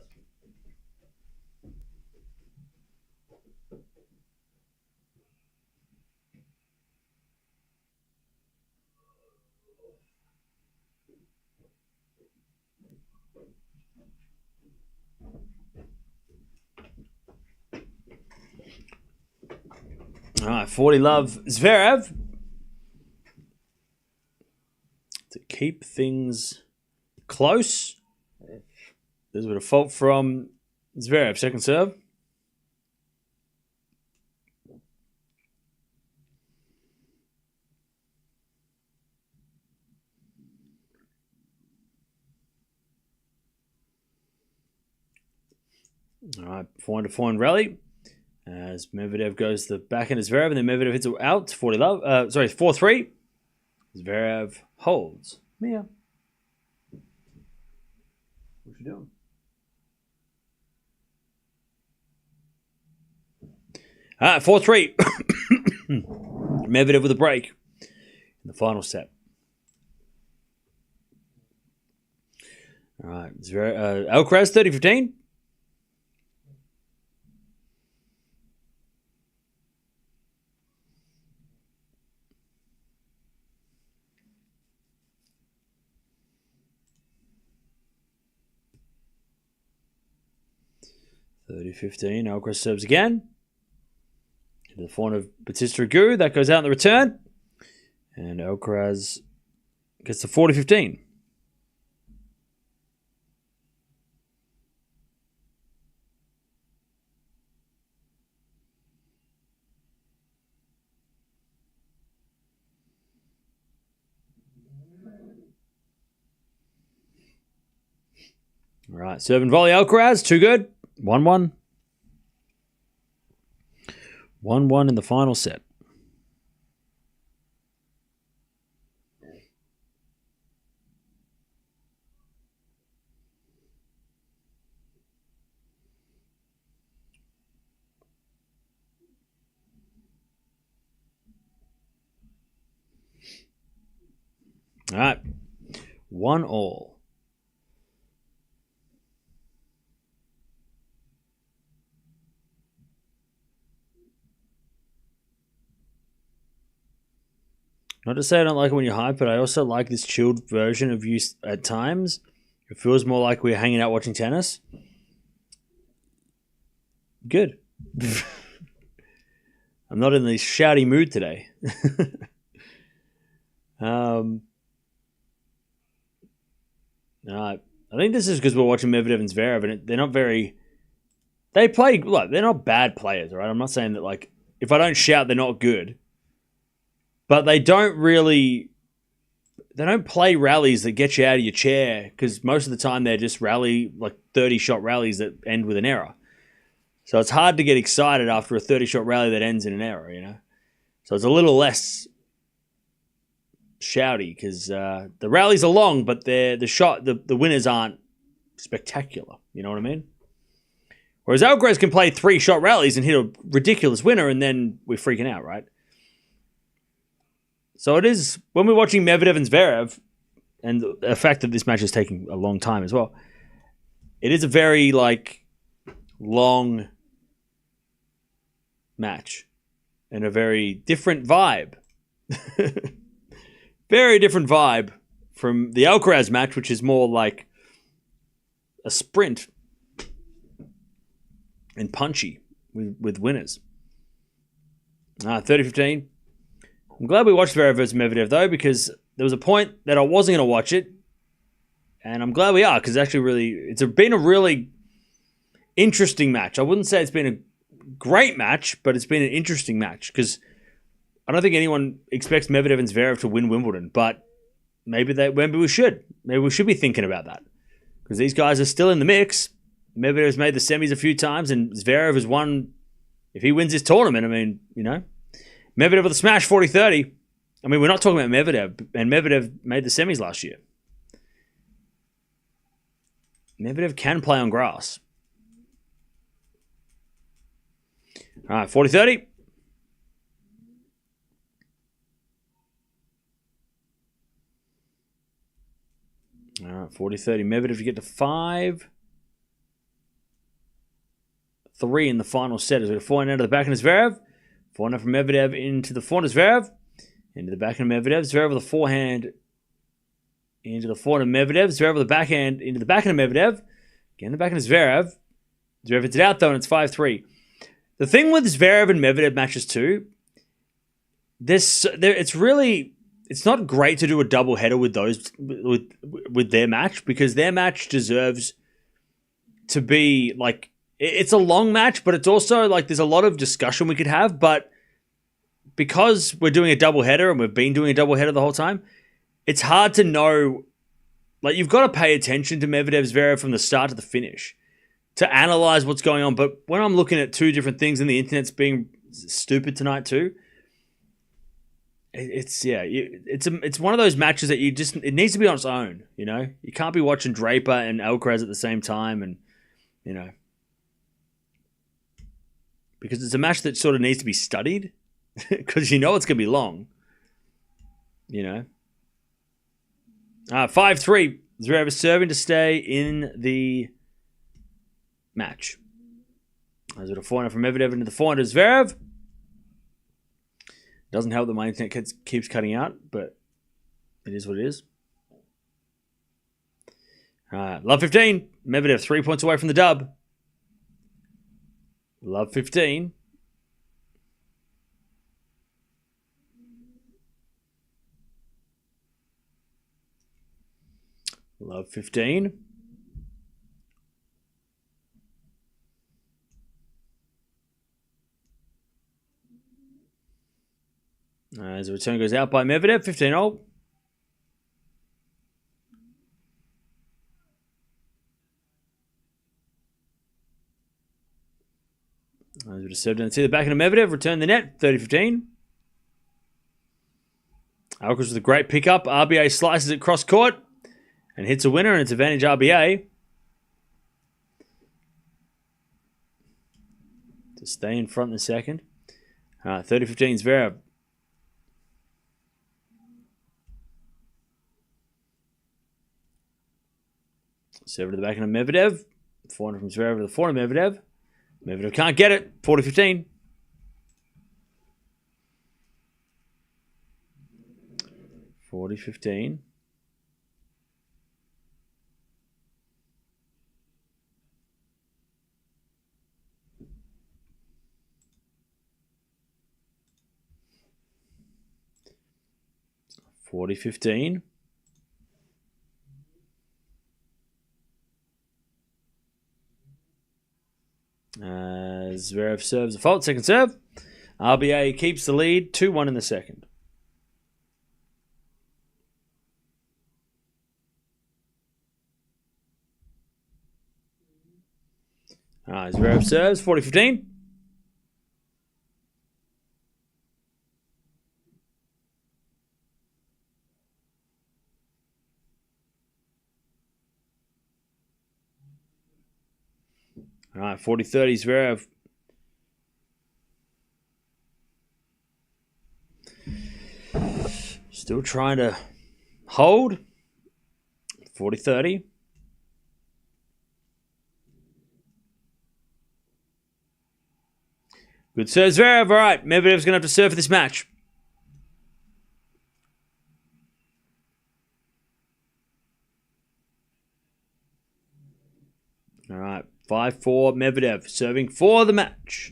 All right, 40-love Zverev to keep things close. There's a bit of fault from Zverev. Second serve. All right, forehand to forehand rally. As Medvedev goes to the backhand of Zverev, and then Medvedev hits it out. 40-love. 4-3. Zverev holds. Mia. What you doing? All right, 4-3. Medvedev with a break in the final set. All right, Alcaraz 30-15. Alcaraz serves again. Into the forehand of Bautista Agut. That goes out in the return. And Alcaraz gets to 40-15. All right, serve and volley Alcaraz. Too good. 1-1. 1-1 in the final set. All right. 1-1. Not to say I don't like it when you're hyped, but I also like this chilled version of you at times. It feels more like we're hanging out watching tennis. Good. I'm not in the shouty mood today. I think this is because we're watching Medvedev and Zverev, and they're not very... They play... Look, they're not bad players, right? I'm not saying that, like, if I don't shout, they're not good. But they don't really... They don't play rallies that get you out of your chair, because most of the time they're just 30-shot rallies that end with an error. So it's hard to get excited after a 30-shot rally that ends in an error, you know? So it's a little less shouty, because the rallies are long, but the winners aren't spectacular. You know what I mean? Whereas Alcaraz can play 3-shot rallies and hit a ridiculous winner, and then we're freaking out, right? So it is, when we're watching Medvedev and Zverev, and the fact that this match is taking a long time as well, it is a very, long match and a very different vibe. Very different vibe from the Alcaraz match, which is more like a sprint and punchy with winners. 30-15. I'm glad we watched Zverev versus Medvedev, though, because there was a point that I wasn't going to watch it, and I'm glad we are, because it's been a really interesting match. I wouldn't say it's been a great match, but it's been an interesting match, because I don't think anyone expects Medvedev and Zverev to win Wimbledon, but maybe we should. Maybe we should be thinking about that, because these guys are still in the mix. Medvedev's made the semis a few times, and Zverev has won. If he wins this tournament, I mean, you know, Medvedev with a smash 40-30. I mean, we're not talking about Medvedev, and Medvedev made the semis last year. Medvedev can play on grass. All right, 40-30. All right, 40-30. Medvedev to get to 5-3 in the final set as we forehand out of the back of Zverev. Forehand from Medvedev into the forehand of Zverev. Into the backhand of Medvedev. Zverev with a forehand into the forehand of Medvedev. Zverev with a backhand into the backhand of Medvedev. Again, the backhand of Zverev. Zverev hits it out though, and it's 5-3. The thing with Zverev and Medvedev matches too, it's not great to do a double header with those with their match, because their match deserves to be like, it's a long match, but it's also like there's a lot of discussion we could have, but because we're doing a double header and we've been doing a double header the whole time, it's hard to know, like, you've got to pay attention to Medvedev Zverev from the start to the finish to analyze what's going on. But when I'm looking at two different things and the internet's being stupid tonight too, it's one of those matches that it needs to be on its own, you know? You can't be watching Draper and Alcaraz at the same time, and, you know, because it's a match that sort of needs to be studied because you know it's going to be long, you know? 5-3. Zverev is serving to stay in the match. As with a forehand from Medvedev into the forehand of Zverev. Doesn't help that my internet keeps cutting out, but it is what it is. Love 15. Medvedev 3 points away from the dub. Love 15. Love 15. As the return goes out by Medvedev, 15-0. As we just served down to the back of Medvedev, return the net, 30-15. Alcaraz with a great pickup. RBA slices it cross court and hits a winner, and it's advantage RBA to stay in front in the second. 30-15 Zverev. Serve to the back of Medvedev. Forehand from Zverev to the forehand of Medvedev. Medvedev can't get it. 40-15. 40-15. (40-15). Zverev serves a fault. Second serve. RBA keeps the lead. 2-1 in the second. Zverev serves. 40-15. All right, 40-30, Zverev. Still trying to hold. 40-30. Good serve, Zverev. All right, Medvedev's going to have to serve for this match. All right, 5-4, Medvedev serving for the match.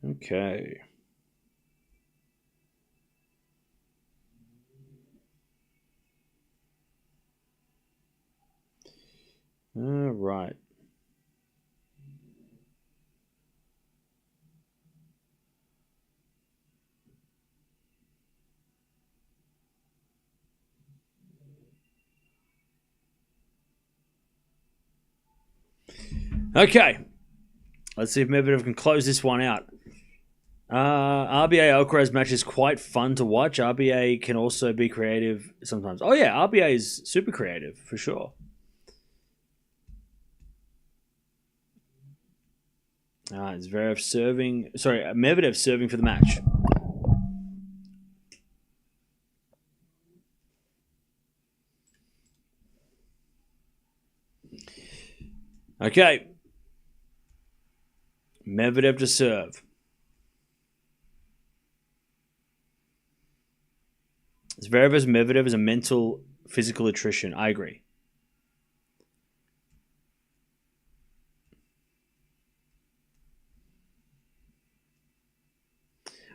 Okay. All right. Okay. Let's see if Medvedev can close this one out. RBA Alcaraz match is quite fun to watch. RBA can also be creative sometimes. Oh yeah, RBA is super creative for sure. It's Zverev serving. Sorry, Medvedev serving for the match. Okay. Medvedev to serve. Zverev versus Medvedev is a mental, physical attrition. I agree.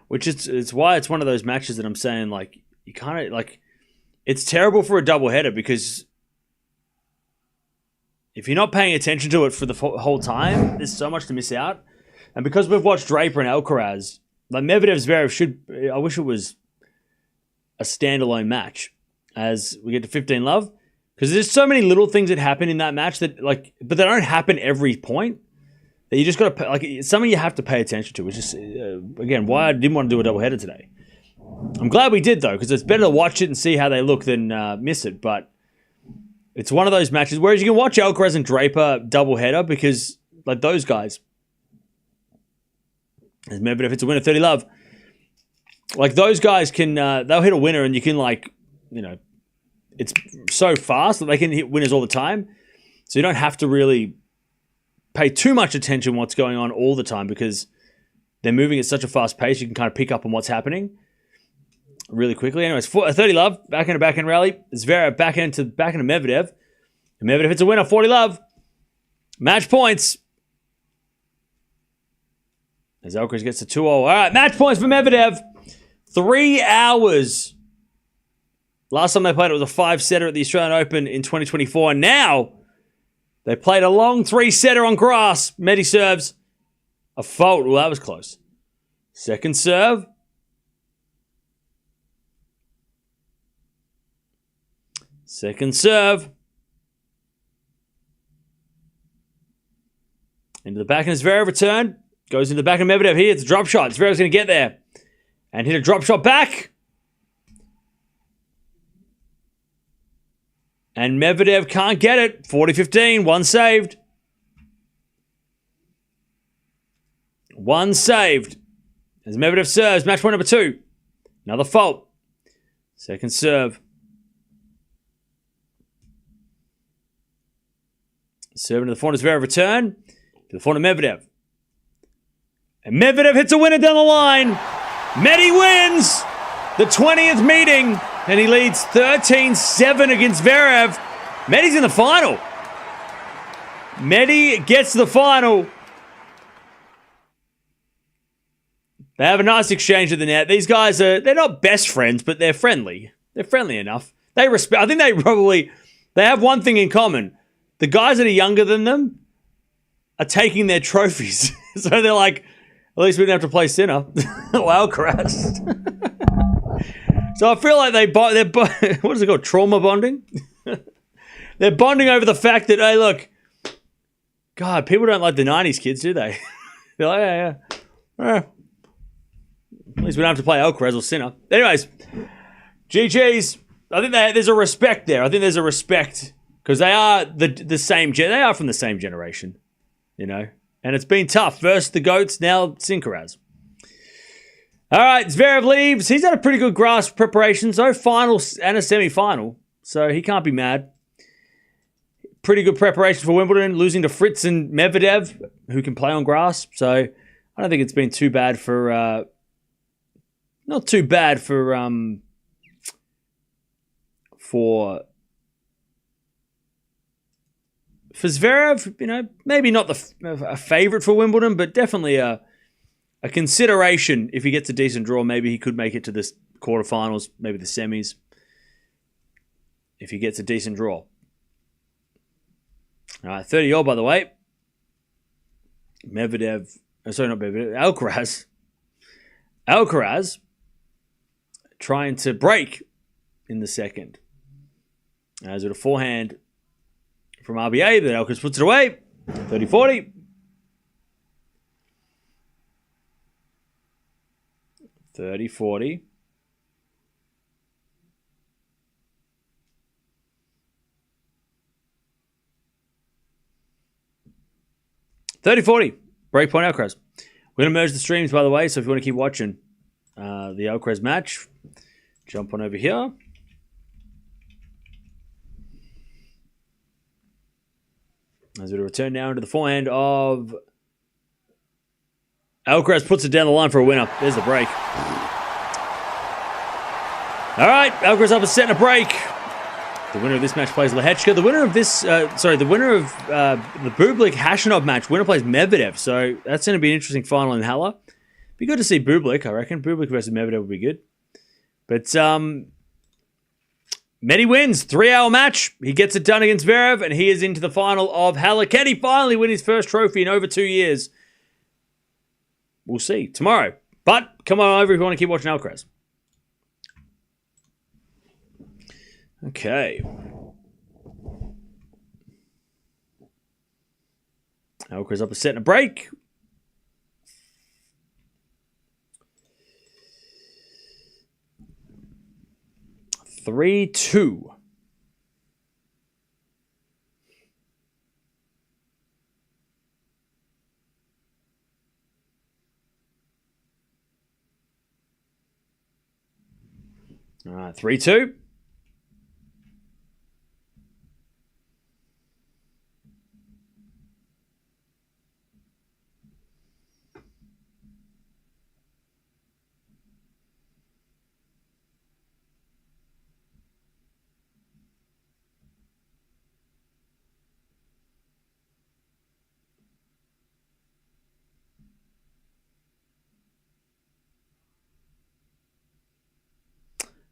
Which it's why it's one of those matches that I'm saying, like, you kind of, like, it's terrible for a doubleheader because if you're not paying attention to it for the whole time, there's so much to miss out. And because we've watched Draper and Alcaraz, like Medvedev Zverev should, I wish it was a standalone match as we get to 15 love, because there's so many little things that happen in that match that, like, but they don't happen every point, that you just got to, like, something you have to pay attention to, which is again why I didn't want to do a doubleheader today. I'm glad we did though, because it's better to watch it and see how they look than miss it. But it's one of those matches, whereas you can watch Alcaraz and Draper doubleheader because, like, those guys, as Medvedev hits a winner 30 love. Like, those guys can, they'll hit a winner and you can, like, you know, it's so fast that they can hit winners all the time. So you don't have to really pay too much attention what's going on all the time because they're moving at such a fast pace. You can kind of pick up on what's happening really quickly. Anyways, 30 love, backhand rally. Zverev backhand to Medvedev. And Medvedev hits a winner, 40 love. Match points. As Alcaraz gets to 2-0. All right, match points for Medvedev. 3 hours. Last time they played, it was a 5-setter at the Australian Open in 2024. Now, they played a long 3-setter on grass. Medi serves. A fault. Well, that was close. Second serve. Second serve. Into the backhand, Zverev return. Goes into the back of Medvedev here. It's a drop shot. Zverev's going to get there. And hit a drop shot back. And Medvedev can't get it. 40-15. One saved. One saved. As Medvedev serves. Match point number 2. Another fault. Second serve. Serving to the forehand, Zverev return. To the forehand, Medvedev. And Medvedev hits a winner down the line. Medi wins the 20th meeting. And he leads 13-7 against Zverev. Medi's in the final. Medi gets to the final. They have a nice exchange at the net. These guys they're not best friends, but they're friendly. They're friendly enough. I think they have one thing in common. The guys that are younger than them are taking their trophies. So they're like, at least we didn't have to play Sinner. Wow, Alcaraz. So I feel like they're what is it called? Trauma bonding? They're bonding over the fact that, hey, look, God, people don't like the 90s kids, do they? They're like, yeah. At least we don't have to play Alcaraz or Sinner. Anyways, GG's. I think there's a respect there. I think there's a respect because they are the same. They are from the same generation, you know. And it's been tough. First the goats, now Alcaraz. All right, Zverev leaves. He's had a pretty good grass preparation, so final and a semi-final, so he can't be mad. Pretty good preparation for Wimbledon, losing to Fritz and Medvedev, who can play on grass. So I don't think it's been too bad for. Not too bad for Zverev, you know, maybe not a favorite for Wimbledon, but definitely a consideration. If he gets a decent draw, maybe he could make it to the quarterfinals, maybe the semis. If he gets a decent draw. All right, 30-all, by the way. Medvedev, sorry, not Medvedev, Alcaraz trying to break in the second. As with a forehand from RBA, but Alcaraz puts it away. 30-40. 30-40. Break point Alcaraz. We're going to merge the streams, by the way, so if you want to keep watching the Alcaraz match, jump on over here. As we return now into the forehand of Alcaraz, puts it down the line for a winner. There's the break. All right, Alcaraz up a set and a break. The winner of this match plays Lehechka. The winner of this, the winner of the Bublik-Hashanov match, winner plays Medvedev. So that's going to be an interesting final in Halle. Be good to see Bublik, I reckon. Bublik versus Medvedev would be good. But Medi wins. 3-hour match. He gets it done against Zverev, and he is into the final of Halle. Can he finally win his first trophy in over 2 years? We'll see tomorrow. But come on over if you want to keep watching Alcaraz. Okay. Alcaraz up a set and a break. Three-two. All right, 3-2.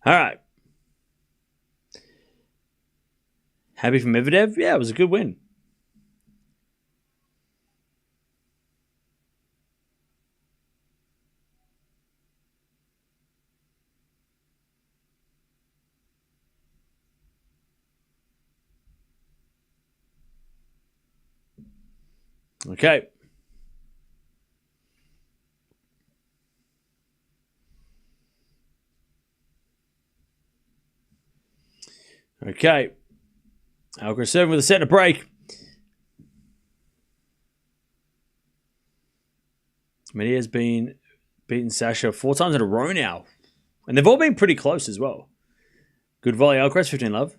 All right. Happy for Medvedev? Yeah, it was a good win. Okay. Okay. Alcaraz serving with a set and a break. Medi has been beaten Sasha 4 times in a row now. And they've all been pretty close as well. Good volley, Alcaraz, 15 love.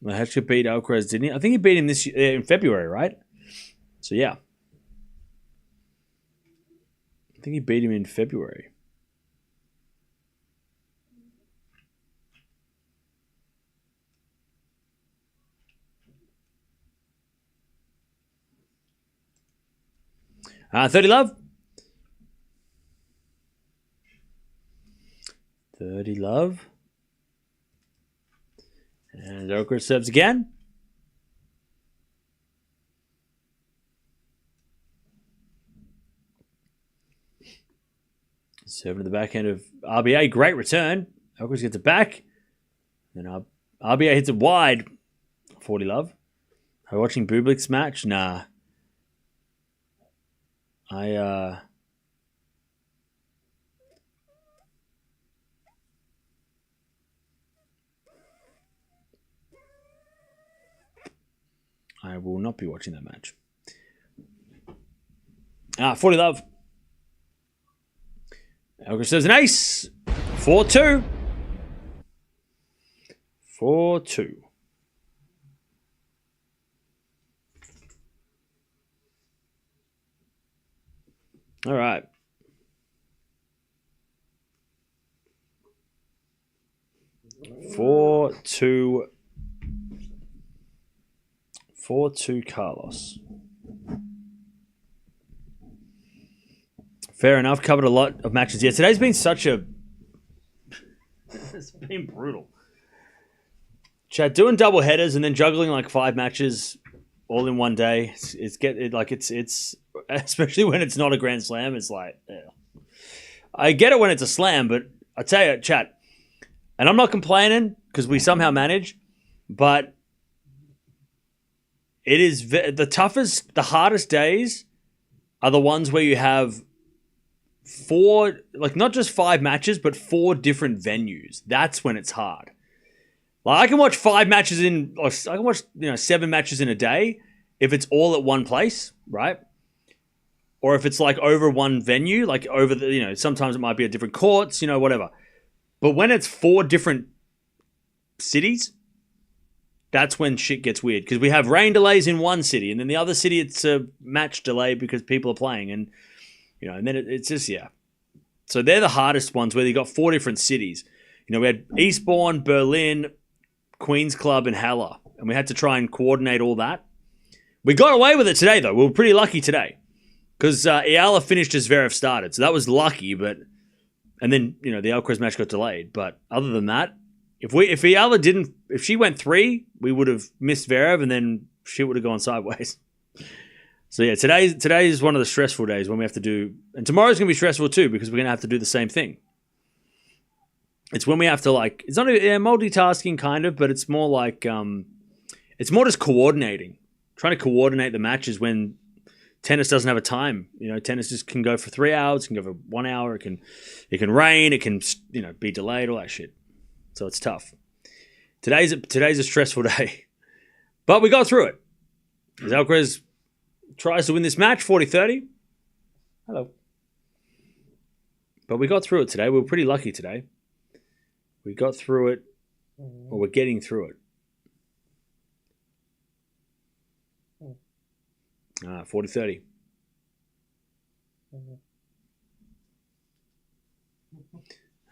Lehechka beat Alcaraz, didn't he? I think he beat him this year, in February, right? So, yeah. I think he beat him in February. $30 love. $30 love. And Alcaraz serves again. Serving to the backhand of RBA. Great return. Alcaraz gets it back. Then RBA hits it wide. $40 love. Are you watching Bublik's match? Nah. I will not be watching that match. 40 love. Alcaraz says an ace. 4-2. 4-2. All right. Four two Carlos. Fair enough. Covered a lot of matches. Yeah, today's been such a... It's been brutal. Chad, doing double headers and then juggling like 5 matches all in one day. It's especially when it's not a Grand Slam. It's like, yeah. I get it when it's a slam, but I tell you, chat, and I'm not complaining because we somehow manage, but it is the hardest days are the ones where you have 4, like not just 5 matches, but 4 different venues. That's when it's hard. Like I can watch 5 matches I can watch 7 matches in a day if it's all at one place, right? Or if it's like over one venue, like over the, sometimes it might be at different courts, whatever. But when it's 4 different cities, that's when shit gets weird. Because we have rain delays in one city, and then the other city it's a match delay because people are playing, and and then it's just So they're the hardest ones where you got 4 different cities. We had Eastbourne, Berlin, Queens Club, and Halle, and we had to try and coordinate all that. We got away with it today, though. We were pretty lucky today. Because Eala finished as Zverev started. So that was lucky, and then, the Alcaraz match got delayed. But other than that, if Eala if she went 3, we would have missed Zverev and then shit would have gone sideways. So yeah, today is one of the stressful days when we have to do, and tomorrow's going to be stressful too because we're going to have to do the same thing. It's when we have to it's not multitasking kind of, but it's more like, it's more just coordinating. Trying to coordinate the matches when tennis doesn't have a time. Tennis just can go for 3 hours, it can go for 1 hour, it can rain, it can be delayed, all that shit. So it's tough. Today's a stressful day. But we got through it. As Alcaraz tries to win this match, 40-30. Hello. But we got through it today. We were pretty lucky today. We got through it, or we're getting through it. 40-30.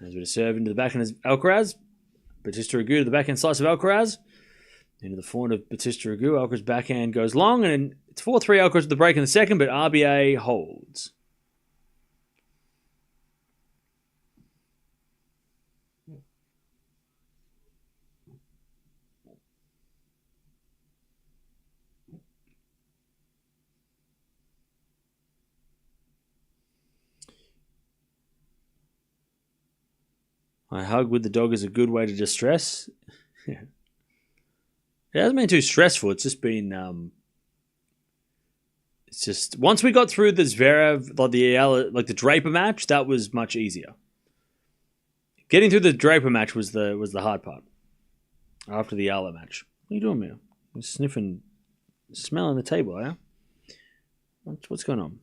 As we serve into the backhand of Alcaraz. Bautista Agut to the backhand slice of Alcaraz. Into the forehand of Bautista Agut. Alcaraz backhand goes long, and it's 4-3 Alcaraz with the break in the second, but RBA holds. My hug with the dog is a good way to distress. Yeah. It hasn't been too stressful. It's just been, it's just, once we got through the Zverev, the Draper match, that was much easier. Getting through the Draper match was the hard part. After the Eala match. What are you doing, man? You're smelling the table, yeah? What's going on?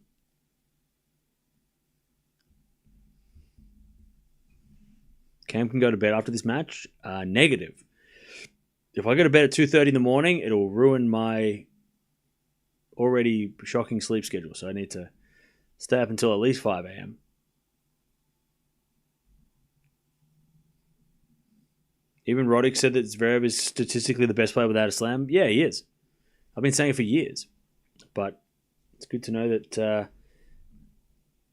Cam can go to bed after this match. Negative. if I go to bed at 2:30 in the morning, it'll ruin my already shocking sleep schedule. So I need to stay up until at least 5 a.m. Even Roddick said that Zverev is statistically the best player without a slam. Yeah, he is. I've been saying it for years. But it's good to know that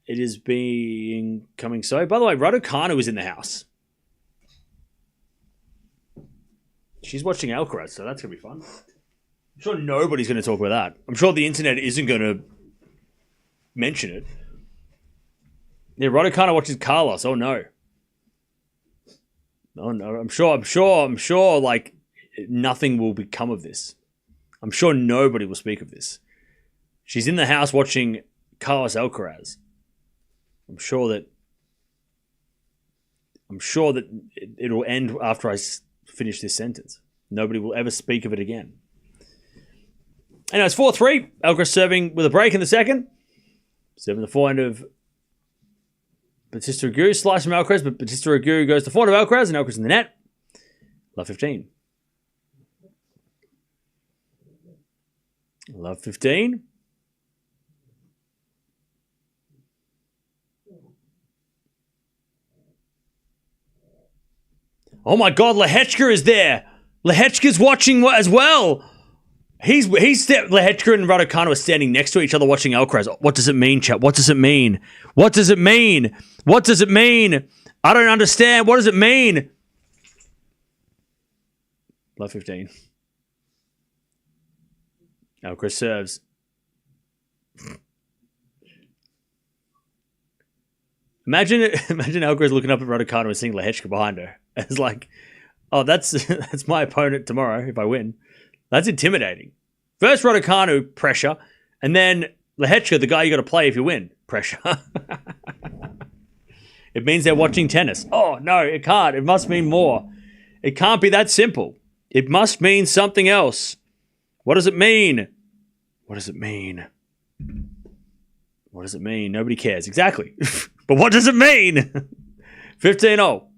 it is coming so. By the way, Raducanu is in the house. She's watching Alcaraz, so that's going to be fun. I'm sure nobody's going to talk about that. I'm sure the internet isn't going to mention it. Yeah, Raducanu watches Carlos. Oh, no. Oh, no. I'm sure, like, nothing will become of this. I'm sure nobody will speak of this. She's in the house watching Carlos Alcaraz. I'm sure that it'll end after I finish this sentence. Nobody will ever speak of it again. Anyway, it's 4-3. Alcaraz serving with a break in the second. Serving the forehand of Bautista Agut. Slice from Alcaraz, but Bautista Agut goes to forehand of Alcaraz, and Alcaraz in the net. Love 15. Love 15. Oh my God, Lehechka is there. Lehechka's watching as well. Lehechka and Raducanu are standing next to each other watching Alcaraz. What does it mean, chat? What does it mean? What does it mean? What does it mean? I don't understand. What does it mean? Love 15. Alcaraz serves. Imagine Alcaraz looking up at Raducanu and seeing Lehechka behind her. It's like, oh, that's my opponent tomorrow if I win. That's intimidating. First Raducanu, pressure. And then Lehechka, the guy you got to play if you win, pressure. It means they're watching tennis. Oh, no, it can't. It must mean more. It can't be that simple. It must mean something else. What does it mean? What does it mean? What does it mean? Nobody cares. Exactly. But what does it mean? 15-0.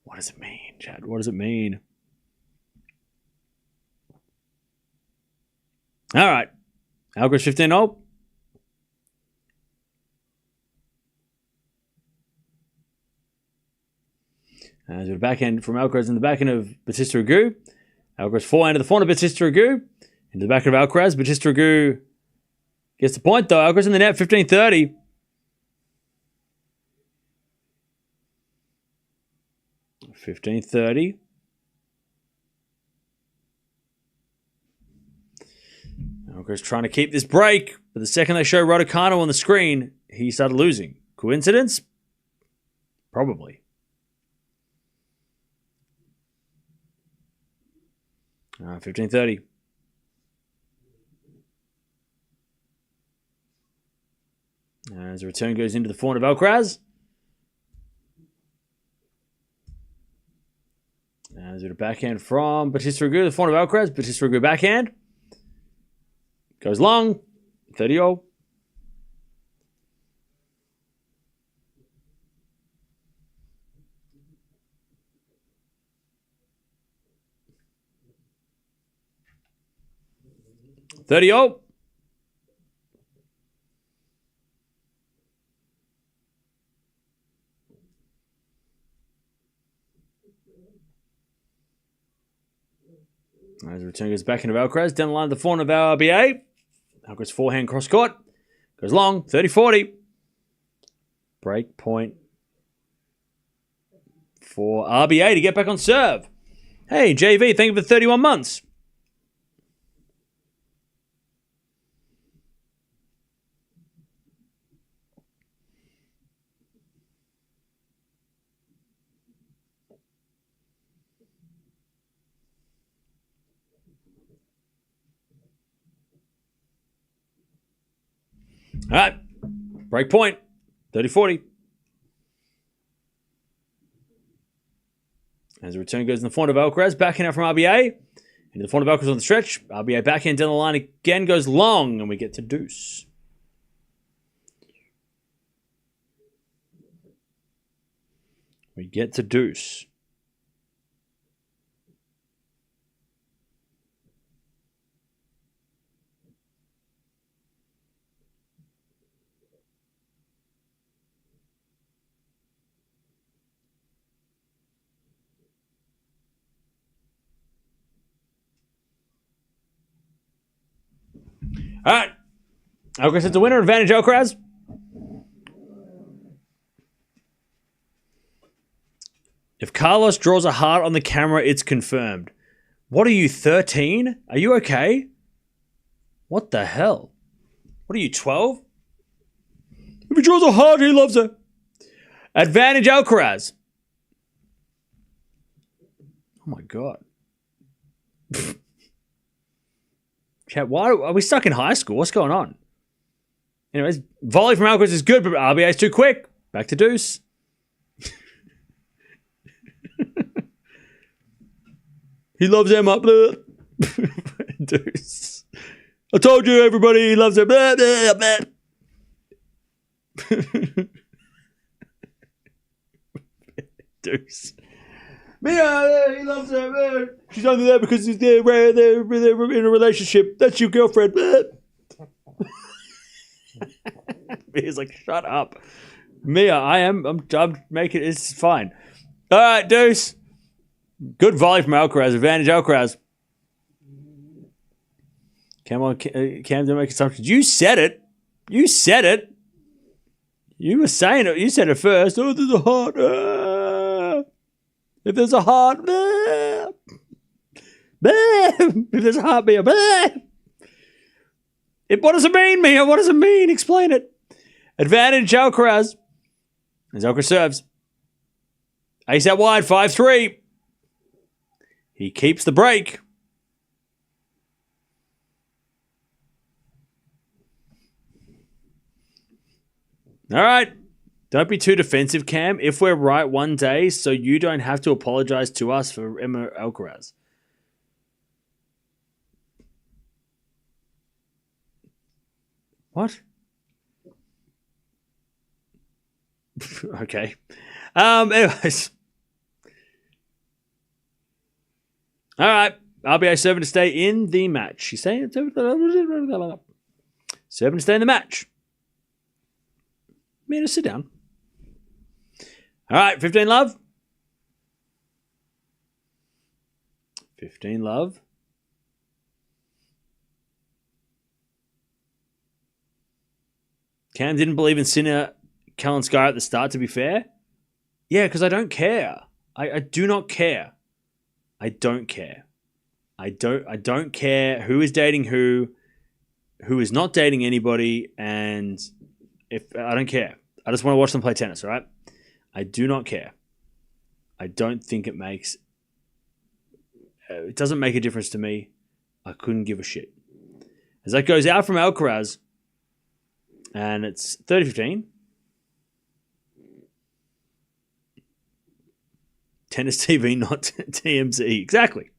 What does it mean, Chad? What does it mean? All right. Alcaraz 15-0. As with a backhand from Alcaraz in the backhand of Bautista Agut. Alcaraz forehand to the front of Bautista Agut. Into the back of Alcaraz. Bautista Agut gets the point though. Alcaraz in the net, 15-30. $15.30. Alcaraz trying to keep this break, but the second they show Raducanu on the screen, he started losing. Coincidence? Probably. $15.30. As the return goes into the forehand of Alcaraz. As a backhand from Bautista Agut, the forehand of Alcaraz. Bautista Agut backhand. Goes long. 30-0. As the return goes back into Alcaraz, down the line of the forehand of RBA. Alcaraz forehand cross court. Goes long, 30-40. Break point for RBA to get back on serve. Hey, JV, thank you for 31 months. All right. Break point. 30-40. As the return goes in the front of Alcaraz. Backhand out from RBA. Into the front of Alcaraz on the stretch. RBA backhand down the line again goes long. And we get to deuce. We get to deuce. All right. Alcaraz it's a winner. Advantage Alcaraz. If Carlos draws a heart on the camera, it's confirmed. What are you, 13? Are you okay? What the hell? What are you, 12? If he draws a heart, he loves her. Advantage Alcaraz. Oh my God. Chat, why are we stuck in high school? What's going on? Anyways, volley from Alcaraz is good, but RBA is too quick. Back to deuce. He loves Emma. Deuce. I told you, everybody, he loves her. Deuce. Mirra, he loves her. She's only there because they're in a relationship. That's your girlfriend. He's like, shut up. Mirra, I'm making it's fine. All right, Deuce. Good volley from Alcaraz. Advantage Alcaraz. Come on, Cam, don't make assumptions. You said it. You said it. You were saying it. You said it first. Oh, there's a heart. If there's a heart. If there's a heart, Mia. What does it mean, Mia? What does it mean? Explain it. Advantage Alcaraz. As Alcaraz serves. Ace out wide, 5-3. He keeps the break. All right. Don't be too defensive, Cam. If we're right one day, so you don't have to apologize to us for Emma Alcaraz. What? Okay. Anyways. All right. RBA serving to stay in the match. She's saying serving to stay in the match. Man, sit down. All right. 15 love. 15 love. Cam didn't believe in Sinner, Kalinskaya at the start, to be fair. Yeah, because I don't care. I do not care. I don't care. I don't care who is dating who is not dating anybody, and if I don't care. I just want to watch them play tennis, all right? I do not care. I don't think it makes it doesn't make a difference to me. I couldn't give a shit. As that goes out from Alcaraz, and it's 30-15. Tennis TV, not TMZ. Exactly.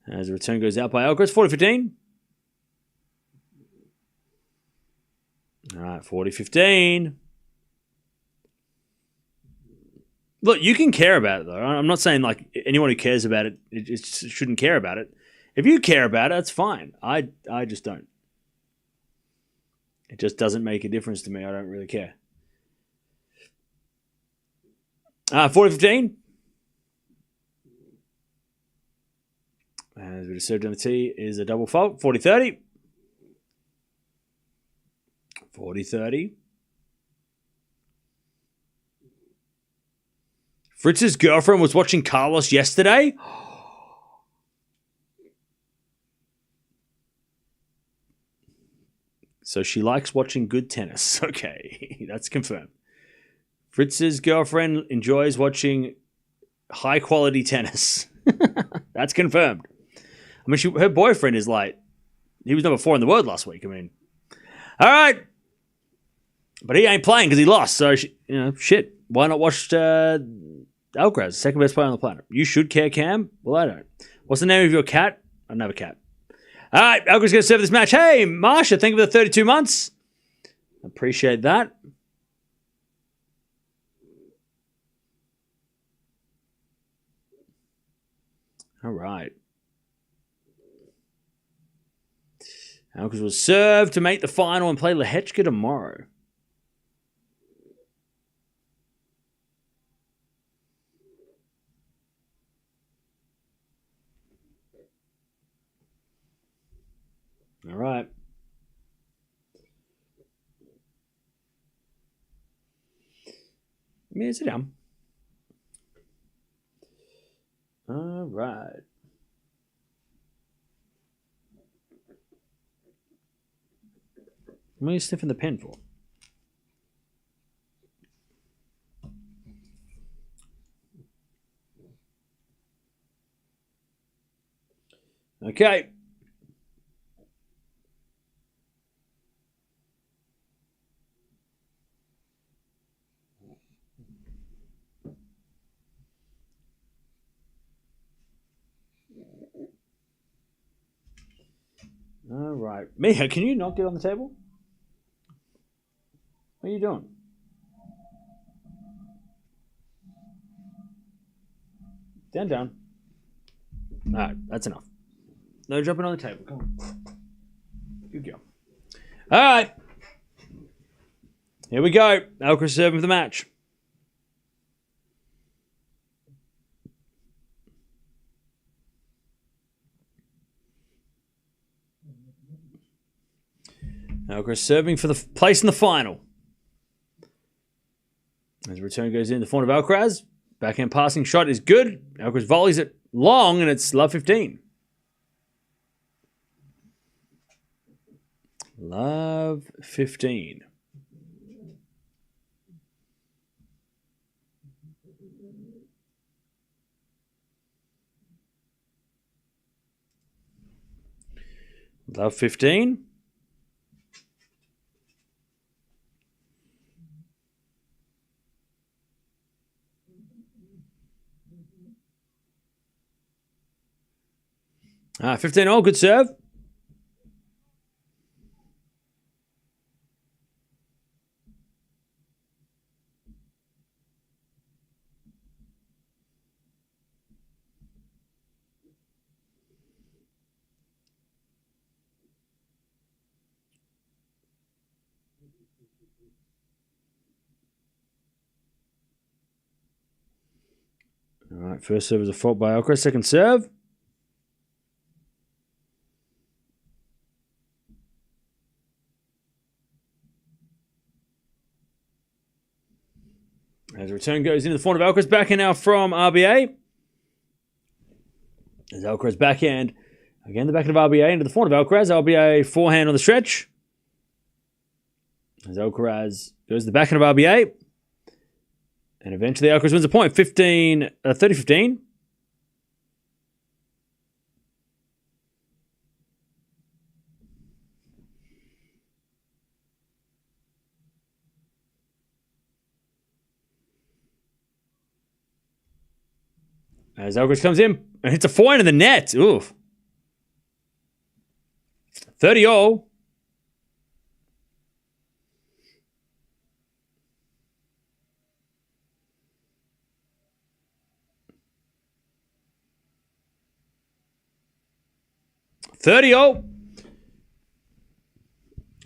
As the return goes out by Alcaraz, 40-15. All right, 40-15. Look, you can care about it, though. I'm not saying like anyone who cares about it, it shouldn't care about it. If you care about it, that's fine. I just don't. It just doesn't make a difference to me. I don't really care. 40-15. As we just served on the tee is a double fault. 40-30. 40-30. Fritz's girlfriend was watching Carlos yesterday. So she likes watching good tennis. Okay, that's confirmed. Fritz's girlfriend enjoys watching high-quality tennis. That's confirmed. I mean, her boyfriend is like, he was number 4 in the world last week. I mean, all right. But he ain't playing because he lost. So, shit. Why not watch Alcaraz, second best player on the planet? You should care, Cam. Well, I don't. What's the name of your cat? I don't have a cat. All right, Alcaraz going to serve this match. Hey, Marsha, thank you for the 32 months. Appreciate that. All right. Alcaraz will serve to make the final and play Lehechka tomorrow. All right. Sit down. All right. What are you sniffing the pen for? Okay. All right. Mia, can you not get on the table? What are you doing? Down. All right, that's enough. No jumping on the table. Come on. Good go. All right. Here we go. Alcaraz serving for the match. Alcaraz serving for the place in the final. As the return goes in the front of Alcaraz. Backhand passing shot is good. Alcaraz volleys it long, and it's love 15. Love 15. Love 15. Ah, 15-all, good serve. All right, first serve is a fault by Alcaraz. Second serve. As the return goes into the front of Alcaraz, backhand now from RBA. As Alcaraz backhand, again the backhand of RBA into the front of Alcaraz. RBA forehand on the stretch. As Alcaraz goes to the backhand of RBA. And eventually Alcaraz wins a point, 30-15. As Alcaraz comes in and hits a forehand in the net. Oof. 30-all.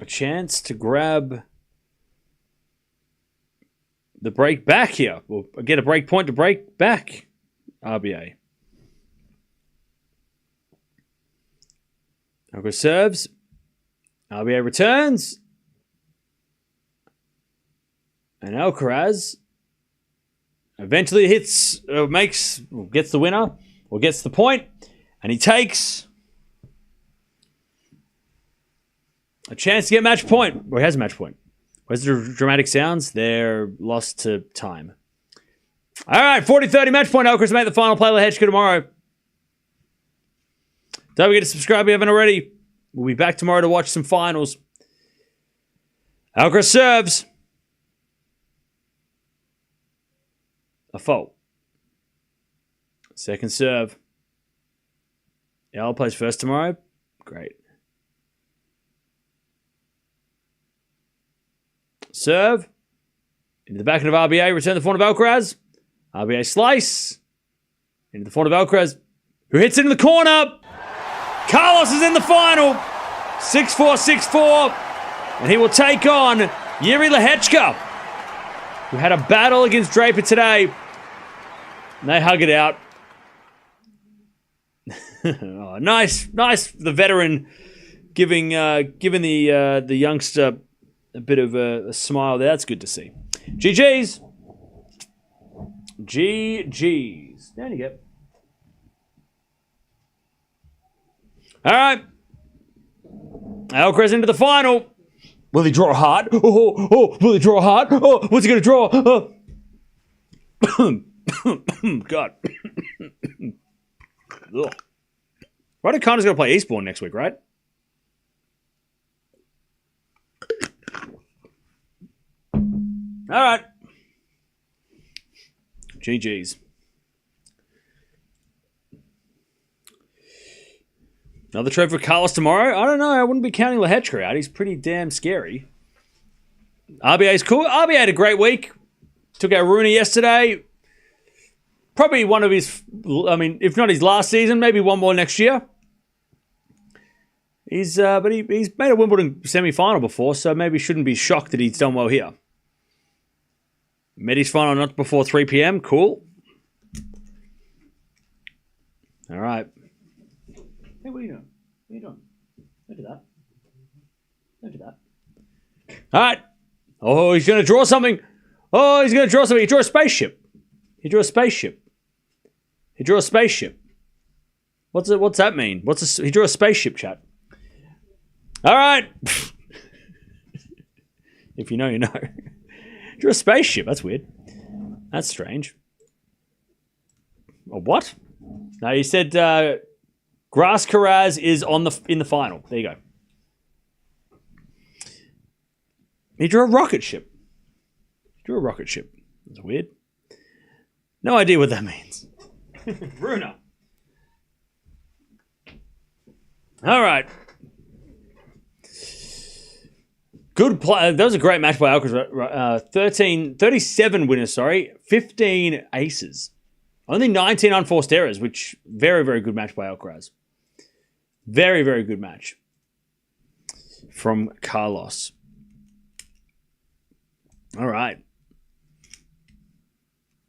A chance to grab the break back here. We'll get a break point to break back. RBA. Alcaraz serves. RBA returns. And Alcaraz eventually gets the winner, or gets the point, and he takes a chance to get match point. Well, he has a match point. Where's the dramatic sounds? They're lost to time. All right, 40-30 match point. Alcaraz make the final. Play Lehechka tomorrow. Don't forget to subscribe if you haven't already. We'll be back tomorrow to watch some finals. Alcaraz serves. A fault. Second serve. Eala plays first tomorrow. Great. Serve. Into the backhand of RBA. Return the forehand of Alcaraz. RBA slice. Into the forehand of Alcaraz, who hits it in the corner. Carlos is in the final. 6-4, 6-4. And he will take on Jiri Lehečka, who had a battle against Draper today. And they hug it out. Oh, nice. The veteran giving the youngster a bit of a smile there. That's good to see. GG's. GG's. Down you go. All right. Alcaraz into the final. Will he draw hard? Oh, will he draw hard? Oh, what's he going to draw? Oh. God. Raducanu's going to play Eastbourne next week, right? All right. GG's. Another trade for Carlos tomorrow? I don't know. I wouldn't be counting Lehečka out. He's pretty damn scary. RBA's cool. RBA had a great week. Took out Rooney yesterday. Probably one of his, if not his last season, maybe one more next year. He's made a Wimbledon semi-final before, so maybe shouldn't be shocked that he's done well here. Medi's final not before 3 p.m. Cool. All right. Hey, what are you doing? What are you doing? Don't do that. Don't do that. All right. Oh, he's going to draw something. Oh, he's going to draw something. He drew a spaceship. He drew a spaceship. He drew a spaceship. What's that mean? He drew a spaceship, chat. All right. If you know, you know. Drew a spaceship. That's weird. That's strange. A what? No, he said Alcaraz is in the final. There you go. He drew a rocket ship. That's weird. No idea what that means. Bruno. All right. Good play. That was a great match by Alcaraz. 37 winners, 15 aces. Only 19 unforced errors, which very, very good match by Alcaraz. Very, very good match from Carlos. All right.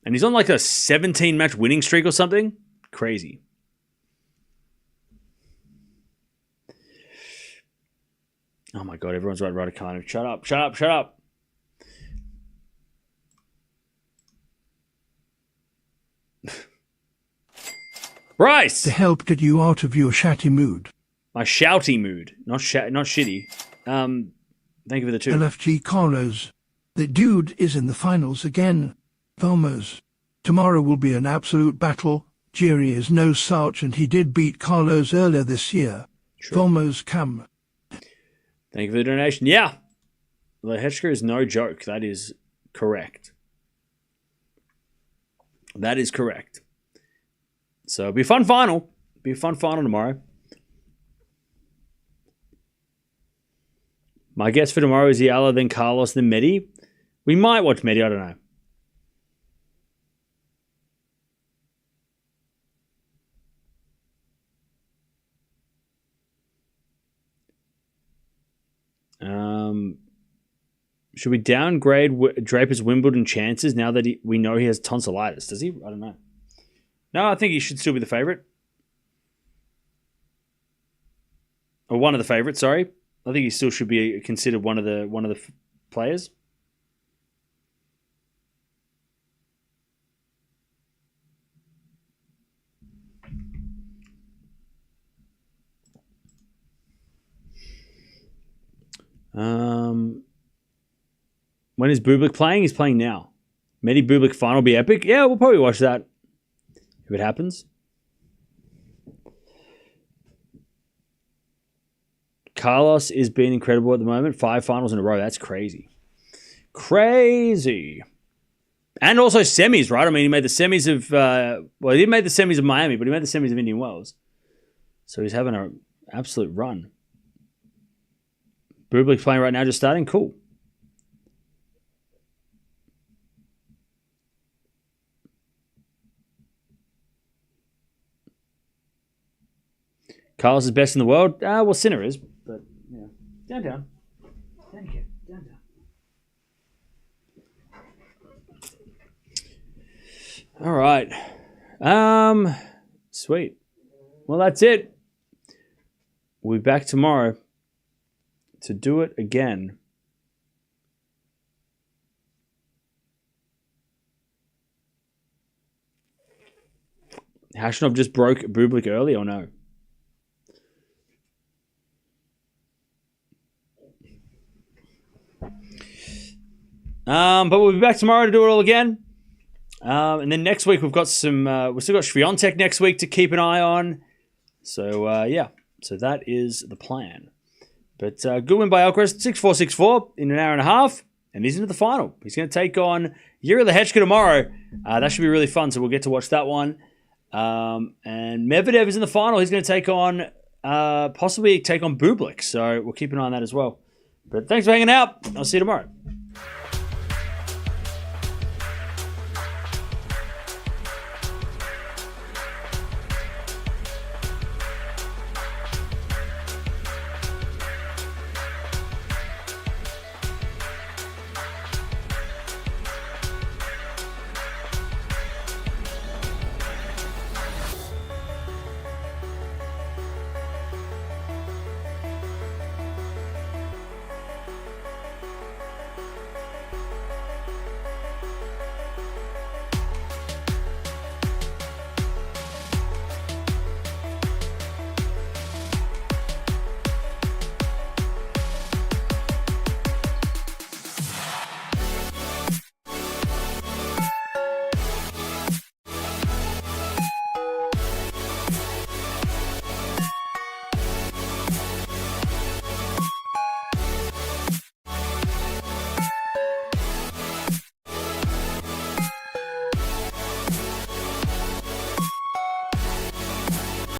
And he's on like a 17-match winning streak or something. Crazy. Oh my God, everyone's right, Raducanu. Shut up. Bryce! To help get you out of your shatty mood. My shouty mood. Not shitty. Thank you for the two. LFG Carlos. The dude is in the finals again. Vamos. Tomorrow will be an absolute battle. Jiri is no slouch and he did beat Carlos earlier this year. True. Vamos come. Thank you for the donation. Yeah. Lehečka is no joke. That is correct. So it'll be a fun final. Tomorrow. My guess for tomorrow is Eala, then Carlos, then Medi. We might watch Medi, I don't know. Should we downgrade Draper's Wimbledon chances now that we know he has tonsillitis? Does he? I don't know. No, I think he should still be the favorite. Or one of the favorites, sorry. I think he still should be considered one of the players. When is Bublik playing? He's playing now. Medi Bublik final will be epic. Yeah, we'll probably watch that if it happens. Carlos is being incredible at the moment. 5 finals in a row. That's crazy. Crazy. And also semis, right? I mean, he made the semis of... he didn't make the semis of Miami, but he made the semis of Indian Wells. So he's having Absolute run. Bublik playing right now, just starting. Cool. Carlos is best in the world. Well, Sinner is, but yeah. Down. All right. Sweet. Well, that's it. We'll be back tomorrow to do it again. Hashanov just broke Bublik early or no? But we'll be back tomorrow to do it all again. And then next week we've got some. We've still got Swiatek next week to keep an eye on. So yeah, so that is the plan. But good win by Alcaraz, 6-4, 6-4 in an hour and a half, and he's into the final. He's going to take on Yuri Lehechka tomorrow. That should be really fun. So we'll get to watch that one. And Medvedev is in the final. He's going to take on possibly take on Bublik. So we'll keep an eye on that as well. But thanks for hanging out. I'll see you tomorrow.